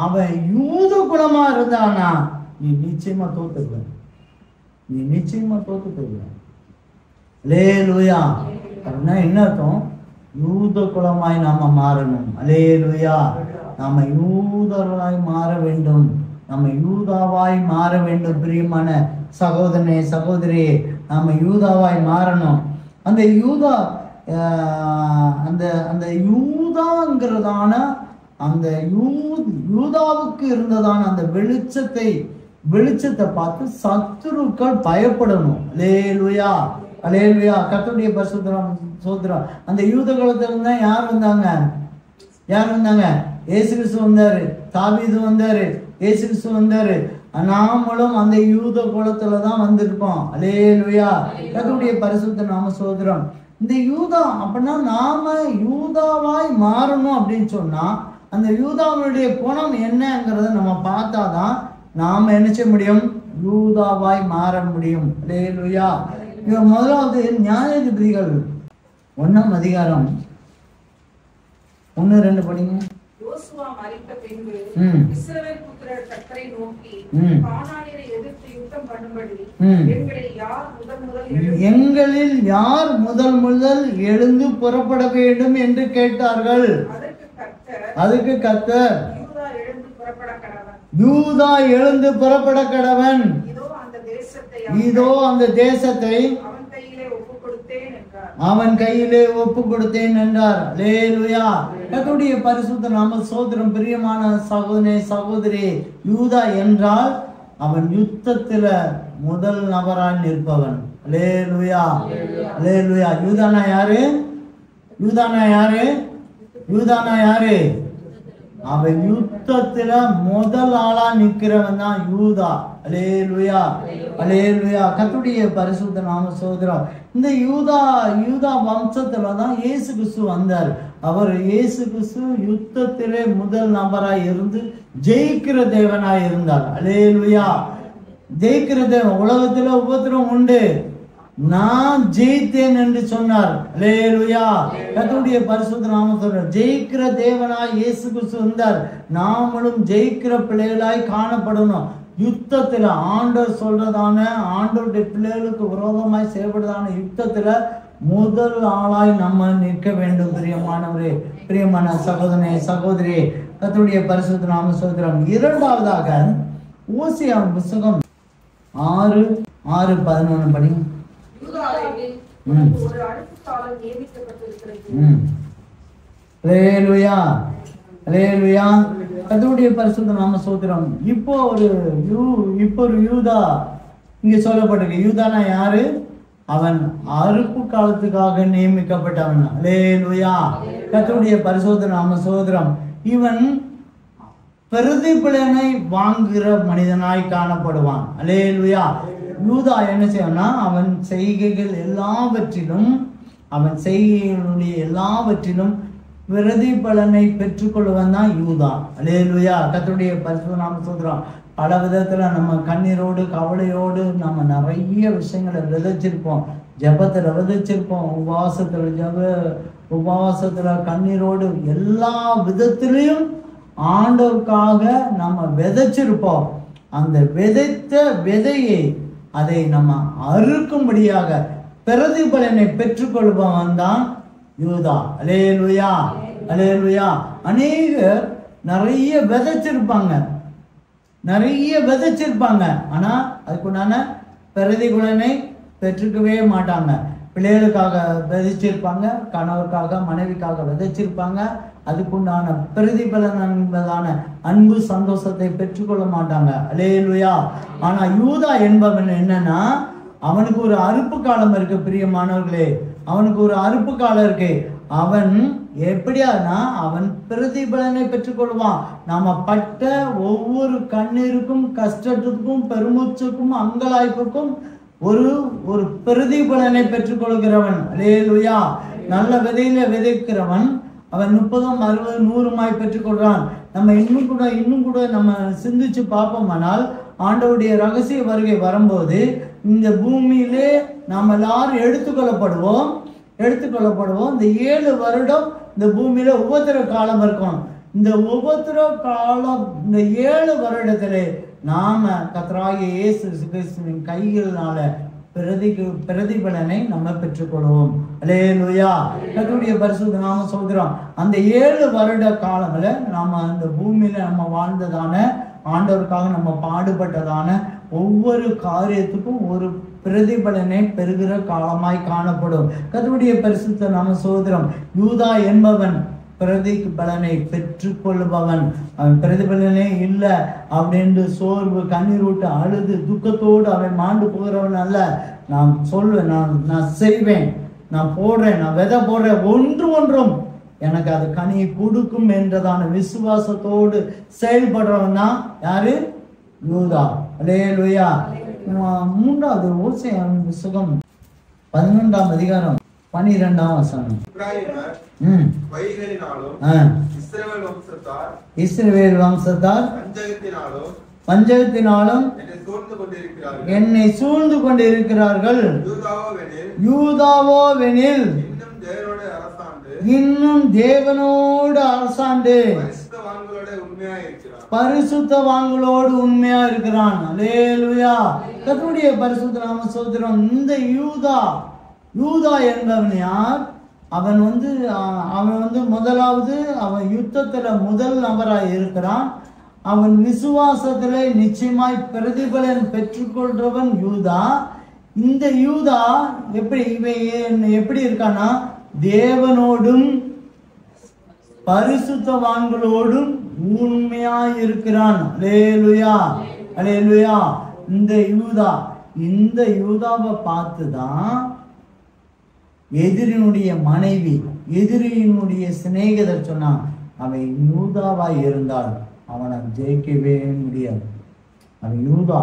அவன் யூத குலமா இருந்தானா நீ நிச்சயமா தோத்துக்க, நீ நிச்சயமா தோத்துக்க. அல்லேலூயா. அப்படின்னா என்ன அர்த்தம்? யூத குலமாய் நாம மாறணும். அல்லேலூயா. நாம யூதர்களாய் மாற வேண்டும், நம்ம யூதாவாய் மாற வேண்டும். பிரியமான சகோதரனே சகோதரியே, நாம யூதாவாய் மாறணும். அந்த யூதா அந்த அந்த யூதாங்கிறதான அந்த யூதாவுக்கு இருந்ததான அந்த வெளிச்சத்தை பார்த்து சத்துருக்கள் பயப்படணும். அல்லேலூயா. அல்லேலூயா. கர்த்தருடைய பரிசுத்தம் சோதரம். அந்த யூத குலத்துல இருந்தா யார் வந்தாங்க? யார் வந்தாங்க? இயேசு கிறிஸ்து வந்தாரு, தாவீது வந்தாரு, இயேசு கிறிஸ்து வந்தாரு. நாமளும் அந்த யூத குலத்துல தான் வந்திருக்கோம். அல்லேலூயா. கர்த்தருடைய பரிசுத்த நாம சோதரம். இந்த யூதா அப்படின்னா நாம யூதாவாய் மாறணும் அப்படின்னு சொன்னா அந்த யூதாவுடைய குணம் என்னங்கிறத நம்ம பார்த்தாதான் நாம என்ன செய்ய முடியும்? யூதாவாய் மாற முடியும். அல்லேலூயா. முதலாவது நியாயாதிபதிகள் 1ஆம் அதிகாரம் 1-2 படிங்க. யோசுவா மரித்த பின்பு இஸ்ரவேல் புத்திரர் கர்த்தரை நோக்கி கானானியரை எதிர்த்து யுத்தம் பண்ணும்படி எங்களில் யார் முதல் எழுந்து புறப்பட வேண்டும் என்று கேட்டார்கள். அதுக்கு கர்த்தர் யூதா எழுந்து புறப்பட கடவன், இதோ அந்த தேசத்தை அவன் கையிலே ஒப்பு கொடுத்தேன் என்றார். அல்லேலூயா. கர்த்தருடைய பரிசுத்த நாம சோதரம். பிரியமான சகோதரனே சகோதரி, யூதா என்றால் அவன் யுத்தத்துல முதல் நபராய் நிற்பவன். அல்லேலூயா. அல்லேலூயா. யூதானா யாரு? யூதானா யாரு? யூதானா யாரு? அவன் யுத்தத்துல முதல் ஆளா நிக்கிறவன் தான் யூதா. அல்லேலூயா, அல்லேலூயா. கர்த்தருடைய பரிசுத்த நாம சோதரம். இந்த யூதா வம்சத்துல தான் இயேசு கிறிஸ்து வந்தார். அவர் இயேசு கிறிஸ்து யுத்தத்திலே முதல் நபராய் இருந்து ஜெயிக்கிற தேவனாய் இருந்தார். அல்லேலூயா. ஜெயிக்கிற தேவன். உலகத்துல உபத்திரம் உண்டு, நான் ஜெயித்தேன் என்று சொன்னார். அல்லேலூயா. கர்த்தருடைய பரிசுத்த நாமம் சொல்றார். ஜெயிக்கிற தேவனாய் இயேசு கிறிஸ்து வந்தார். நாமளும் ஜெயிக்கிற பிள்ளைகளாய் காணப்படணும். யுத்தத்துல ஆண்டவர் சொல்றதான, ஆண்டவருடைய பிள்ளைகளுக்கு விரோதமாய் செயல்படுறதான யுத்தத்துல முதல் ஆளாய் நம்ம நிற்க வேண்டும். பிரியமானவரே, பிரியமான சகோதரனே, சகோதரியே, கர்த்தருடைய பரிசுத்த நாம சோதரம். இரண்டாவதாக ஓசியா புத்தகம் 6:11 படி. ஒரு அடுப்புக்காலம் நியமிக்கப்பட்டிருக்கிறது. அல்லேலூயா, அல்லேலூயா. கர்த்தருடைய பரிசுத்த நாம சோத்திரம். இப்போ ஒரு யூதா இங்க சொல்லப்பட்டிருக்கு. யூதானா யாரு? அவன் அறுப்பு காலத்துக்காக நியமிக்கப்பட்டவன். அல்லேலூயா. கர்த்தருடைய பரிசுத்த நாம சோத்திரம். இவன் பிரதிபலனை வாங்குகிற மனிதனாய் காணப்படுவான். அல்லேலூயா. யூதா என்ன செய்யணும்னா, அவன் செய்கைகள் எல்லாவற்றிலும், அவன் செய்கைகளுடைய எல்லாவற்றிலும் பிரதிபலனை பெற்றுக்கொள்வன் தான் யூதா. அல்லேலூயா. கர்த்தருடைய பரிசுத்த நாம சோதரம். பல விதத்துல நம்ம கண்ணீரோடு கவலையோடு நம்ம நிறைய விஷயங்களை விதைச்சிருப்போம். ஜபத்துல விதைச்சிருப்போம், உபவாசத்துல கண்ணீரோடு எல்லா விதத்திலையும் ஆண்டவருக்காக நம்ம விதைச்சிருப்போம். அந்த விதைத்த விதையை அதை நம்ம அறுக்கும்படியாக பிரதிபலனை பெற்றுக்கொள்பவன் தான் யூதா. அல்லேலூயா, அல்லேலூயா. அநேகர் நிறைய விதைச்சிருப்பாங்க, ஆனா அதுக்குண்டான பிரதிபலனை பெற்றுக்கவே மாட்டாங்க. பிள்ளைகளுக்காக விதைச்சிருப்பாங்க, கணவருக்காக மனைவிக்காக விதைச்சிருப்பாங்க, அதுக்குண்டான பிரதிபலன் என்பதான அன்பு சந்தோஷத்தை பெற்றுக்கொள்ள மாட்டாங்க. அல்லேலூயா. ஆனா யூதா என்பவன் என்னன்னா, அவனுக்கு ஒரு அறுப்பு காலம் இருக்கு. பிரியமானவர்களே, அவனுக்கு ஒரு அறுப்பு காலம் இருக்கு. அவன் எப்படியானா அவன் பிரதிபலனை பெற்றுக்கொள்வான். நாம பட்ட ஒவ்வொரு கண்ணீருக்கும், கஷ்டத்துக்கும், பெருமூச்சுக்கும், அங்கலாய்ப்புக்கும் ஒரு பிரதிபலனை பெற்றுக்கொள்கிறவன். அல்லேலூயா. நல்ல விதையில விதைக்கிறவன் அவன் 30, 60, 100 பெற்றுக்கொள்றான். நம்ம இன்னும் கூட நம்ம சிந்திச்சு பார்ப்போமானால், ஆண்டவருடைய ரகசிய வருகை வரும்போது இந்த பூமியிலே நாம் எல்லாரும் எடுத்துக்கொள்ளப்படுவோம். இந்த 7 வருடம் இந்த பூமியில உபத்திர காலம் இருக்கும். இந்த உபத்திர காலம், இந்த 7 வருடத்திலே நாம கர்த்தராகிய இயேசு கிறிஸ்துவின் கைகளினால பிரதிபலனை நம்ம பெற்றுக்கொள்வோம். அல்லேலூயா. கர்த்தருடைய பரிசுத்த நாம சோதரம். அந்த 7 வருட காலங்கள நாம அந்த பூமியில நம்ம வாழ்ந்ததான, ஆண்டவருக்காக நம்ம பாடுபட்டதான ஒவ்வொரு காரியத்துக்கும் ஒரு பிரதிபலனை பெறுகிற காலமாய் காணப்படும். கர்த்தருடைய பரிசுத்த நாம சோதரம். யூதா என்பவன் பிரதிபலனை பெற்றுக்கொள்பவன். அவன் பிரதிபலனே இல்லை அப்படின்னு சோர்வு, கண்ணீர் விட்டு அழுது துக்கத்தோடு அவன் மாண்டு போகிறவன் அல்ல. நான் சொல்வேன், நான் செய்வேன், நான் போடுறேன், நான் விதை போடுறேன், ஒன்றும் எனக்கு அது கனியை கொடுக்கும் என்றதான விசுவாசத்தோடு செயல்படுறவன் தான் யாரு? யூதா. அல்லேலூயா. 3வது ஓசியா புத்தகம் 11ஆம் அதிகாரம் 12ஆம் வசனம். இஸ்ரவேல் வம்சத்தார் பஞ்சகத்தினாலும் என்னை சூழ்ந்து கொண்டிருக்கிறார்கள். யூதாவோவெனில் இன்னும் தேவனோடு அரசாண்டு பரிசுத்தவான்களோடு உண்மையா இருக்கிறான். அல்லேலூயா. கர்த்தருடைய பரிசுத்த நாம சோதரம். இந்த யூதா என்பவன் யார்? அவன் முதலாவது அவன் யுத்தத்துல முதல் நபராய் இருக்கிறான். அவன் விசுவாசத்திலே நிச்சயமாய் பிரதிபலன் பெற்றுக்கொள்றவன் யூதா. இந்த யூதா எப்படி இருக்கானா, தேவனோடும் பரிசுத்தவான்களோடும் உண்மையாய் இருக்கிறான். அல்லேலூயா, அல்லேலூயா. இந்த யூதாவை பார்த்துதான் எதிரினுடைய மனைவி, எதிரியினுடைய சிநேகிதர் சொன்னான், அவன் யூதாவாய் இருந்தால் அவனை ஜெயிக்கவே முடியாது. அவன் யூதா.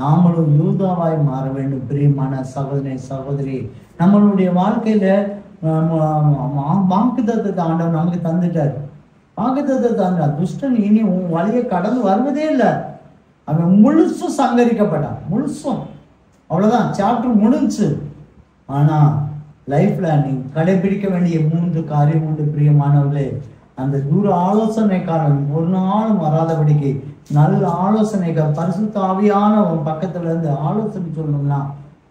நாமளும் யூதாவாய் மாற வேண்டும். பிரியமான சகோதரி சகோதரி, நம்மளுடைய வாழ்க்கையில வாக்குத்தத்தத்தை ஆண்டவர் நமக்கு தந்துட்டார். வாக்குத்தத்தத்தை தந்தார். துஷ்டன் இனி உன் வழியை கடந்து வருவதே இல்லை. அவன் முழுசும் சங்கரிக்கப்பட்டான். முழுசும் அவ்வளவுதான், சாப்டர் முடிஞ்சு. ஆனா லைஃப்ல நீ கடைபிடிக்க வேண்டிய 3 காரியம் உண்டு பிரியமானவர்களே. அந்த தூர ஆலோசனைக்காரன் ஒரு நாளும் வராதபடிக்கு நல்ல ஆலோசனைகள் பரிசுத்த ஆவியான உன் பக்கத்துல இருந்து ஆலோசனை சொல்லணும்னா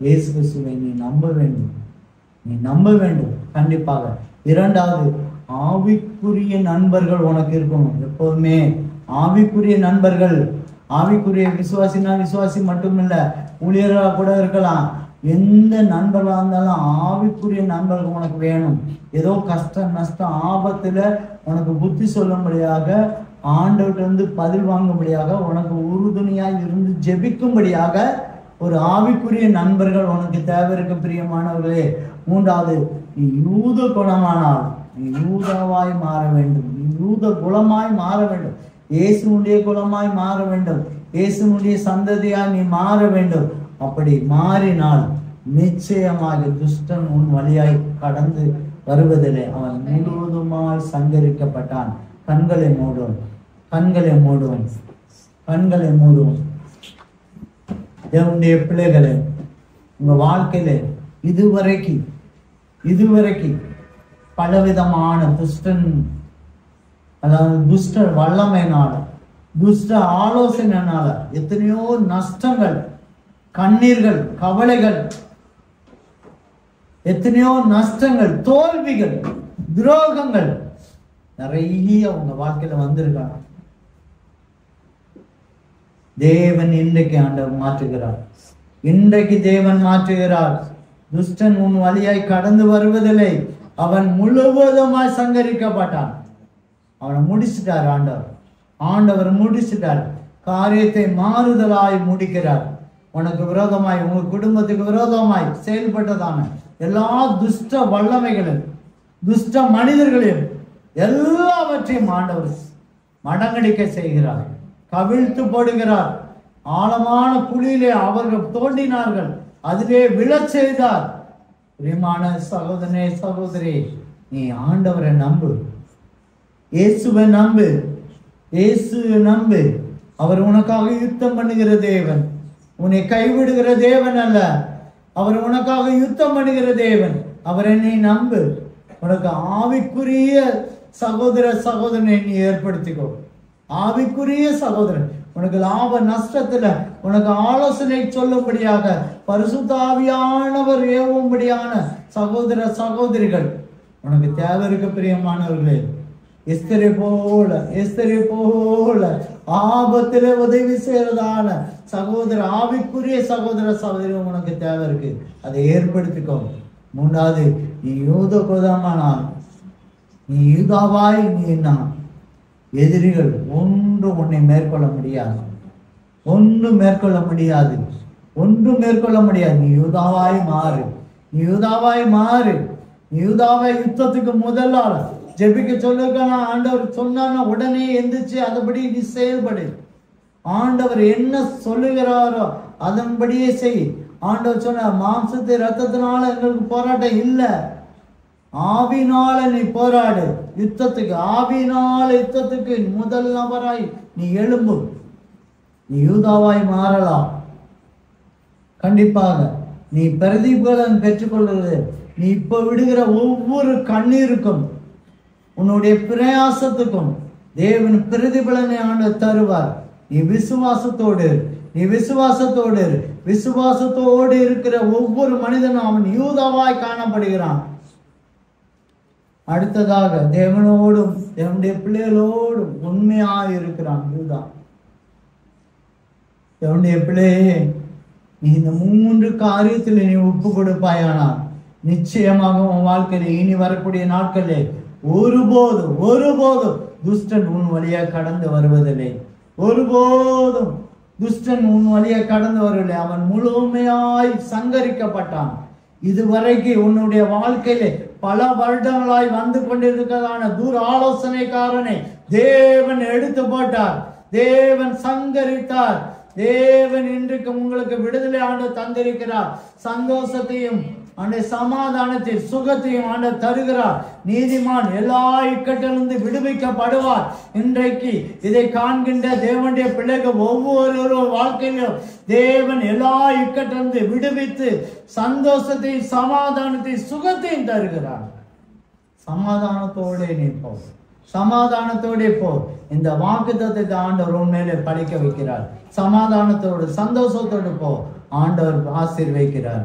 இயேசு கிறிஸ்துவை நீ நம்ப வேண்டும். நீ நம்ப வேண்டும் கண்டிப்பாக. 2வது, ஆவிக்குரிய நண்பர்கள் உனக்கு இருக்கணும் எப்போதுமே. ஆவிக்குரிய நண்பர்கள், ஆவிக்குரிய விசுவாசினா விசுவாசி மட்டுமில்ல, ஊழியராக கூட இருக்கலாம். எந்த நண்பர்களாக இருந்தாலும் ஆவிக்குரிய நண்பர்கள் உனக்கு வேணும். ஏதோ கஷ்டம் நஷ்டம் ஆபத்துல உனக்கு புத்தி சொல்லும்படியாக, ஆண்டவர்கிட்ட இருந்து பதில் வாங்கும்படியாக, உனக்கு உறுதுணையாக இருந்து ஜெபிக்கும்படியாக ஒரு ஆவிக்குரிய நண்பர்கள் உனக்கு தேவை இருக்கு பிரியமானவர்களே. 3வது, நீ யூத குலமானால் நீ யூதாவாய் மாற வேண்டும். நீ யூத குலமாய் மாற வேண்டும். இயேசுனுடைய குலமாய் மாற வேண்டும். இயேசுனுடைய சந்ததியாய் நீ மாற வேண்டும். அப்படி மாறினால் நிச்சயமாக துஷ்டன் உன் வழியாய் கடந்து வருவதில்லை. அவன் முழுவதுமாய் சங்கரிக்கப்பட்டான். கண்களை மூடும், கண்களை மூடும், கண்களை மூடும். தேவனுடைய பிள்ளைகளே, உங்க வாழ்க்கையில இதுவரைக்கும் பலவிதமான துஷ்டன், அதாவது துஷ்ட வல்லமையினால, துஷ்ட ஆலோசனையினால எத்தனையோ நஷ்டங்கள், கண்ணீர்கள், கவலைகள், எத்தனையோ நஷ்டங்கள், தோல்விகள், துரோகங்கள் நிறைய உங்க வாழ்க்கையில வந்திருக்காங்க. தேவன் இன்றைக்கு ஆண்டவர் மாற்றுகிறார். இன்றைக்கு தேவன் மாற்றுகிறார். துஷ்டன் உன் வழியாய் கடந்து வருவதில்லை. அவன் முழுவதுமாய் சங்கரிக்கப்பட்டான். அவனை முடிச்சுட்டார் ஆண்டவர். ஆண்டவர் முடிச்சுட்டார். காரியத்தை மாறுதலாய் முடிக்கிறார். உனக்கு விரோதமாய், உங்க குடும்பத்துக்கு விரோதமாய் செயல்பட்டதான எல்லா துஷ்ட வல்லமைகளும், துஷ்ட மனிதர்களையும் எல்லாவற்றையும் ஆண்டவர் மடங்கடிக்க செய்கிறார். கவிழ்த்து போடுகிறார். ஆழமான குழியிலே அவர்கள் தோண்டினார்கள், அதிலே விழச் செய்தார். பிரியமான சகோதரனே சகோதரி, நீ ஆண்டவரை நம்பு, இயேசுவை நம்பு, இயேசுவை நம்பு. அவர் உனக்காக யுத்தம் பண்ணுகிற தேவன், உன்னை கைவிடுகிற தேவன் அல்ல. அவர் உனக்காக யுத்தம் பண்ணுகிற தேவன். அவரை நீ நம்பு. உனக்கு ஆவிக்குரிய சகோதர சகோதரனை நீ ஏற்படுத்திக்கோ. ஆவிக்குரிய சகோதரன் உனக்கு லாப நஷ்டத்துல உனக்கு ஆலோசனை சொல்லும்படியாக, பரிசுத்த ஆவியானவர் ஏவும்படியான சகோதர சகோதரிகள் உனக்கு தேவை இருக்கு பிரியமானவர்களே. எஸ்தரை போல ஆபத்துல உதவி செய்யறதான சகோதர, ஆவிக்குரிய சகோதர சகோதரி உனக்கு தேவை இருக்கு. அதை ஏற்படுத்திக்கோ. 3வது, நீ யூத கோதமானால், நீ யூதாவாய் நீ என்ன, எதிரிகள் ஒன்றும் உன்னை மேற்கொள்ள முடியாது. ஒன்றும் மேற்கொள்ள முடியாது. ஒன்றும் மேற்கொள்ள முடியாது. நீ யூதாவாய் மாறு. நீ யூதாவாய் மாறு. நீ யூதாவாய் யுத்தத்துக்கு முதலால ஜெபிக்க சொல்லிருக்கானா, ஆண்டவர் சொன்னானா உடனே எந்திரிச்சு அதன்படி நீ செயல்படு. ஆண்டவர் என்ன சொல்லுகிறாரோ அதன்படியே செய். ஆண்டவர் சொன்ன மாம்சத்தை ரத்தத்தினால எங்களுக்கு போராட்டம் இல்லை, ஆவினால நீ போராடு யுத்தத்துக்கு. ஆவினால யுத்தத்துக்கு முதல் நபராய் நீ எழும்பு. நீ யூதாவாய் மாறலாம். கண்டிப்பாக நீ பிரதிபலன் பெற்றுக்கொள்வது. நீ இப்ப விடுகிற ஒவ்வொரு கண்ணீருக்கும், உன்னுடைய பிரயாசத்துக்கும் தேவன் பிரதிபலனை ஆண்டவர் தருவார். நீ விசுவாசத்தோடு, நீ விசுவாசத்தோடு, விசுவாசத்தோடு இருக்கிற ஒவ்வொரு மனிதனும் அவன் யூதாவாய் காணப்படுகிறான். அடுத்ததாக தேவனோடும் தேவனுடைய பிள்ளைகளோடும் உண்மையாக இருக்கிறான் யூதா. தேவனுடைய பிள்ளையே, நீ இந்த 3 காரியத்தில் நீ ஒப்பு கொடுப்பாயானால் நிச்சயமாக உன் வாழ்க்கையில இனி வரக்கூடிய நாட்களே ஒருபோதும் துஷ்டன் உன் வழியாக கடந்து வருவதில்லை. ஒருபோதும் துஷ்டன் உன் வழியாக கடந்து வரவில்லை. அவன் முழுமையாய் சங்கரிக்கப்பட்டான். இதுவரைக்கும் உன்னுடைய வாழ்க்கையில பல வருடங்களாய் வந்து கொண்டிருக்கிறதான தூர ஆலோசனைக்காரனை தேவன் எடுத்து போட்டார், தேவன் சங்கரித்தார். தேவன் இன்றைக்கு உங்களுக்கு விடுதலை ஆண்டு தந்திருக்கிறார். சந்தோஷத்தையும் சமாதானத்தையும் சுகத்தையும் ஆண்டவர் தருகிறார். நீதிமான் எல்லா இக்கட்டிலிருந்து விடுவிக்கப்படுவார். இன்றைக்கு இதை காண்கின்ற தேவனுடைய பிள்ளைகள் ஒவ்வொருவரும் வாழ்க்கையிலும் தேவன் எல்லா இக்கட்டிலிருந்து விடுவித்து சந்தோஷத்தையும் சமாதானத்தையும் சுகத்தையும் தருகிறார். சமாதானத்தோட நீ போ, சமாதானத்தோட போ. இந்த வாக்குத்தத்தத்தை ஆண்டவர் உண்மையிலே படிக்க வைக்கிறார். சமாதானத்தோடு சந்தோஷத்தோடு போ, ஆண்டவர் ஆசீர்வதிக்கிறார்.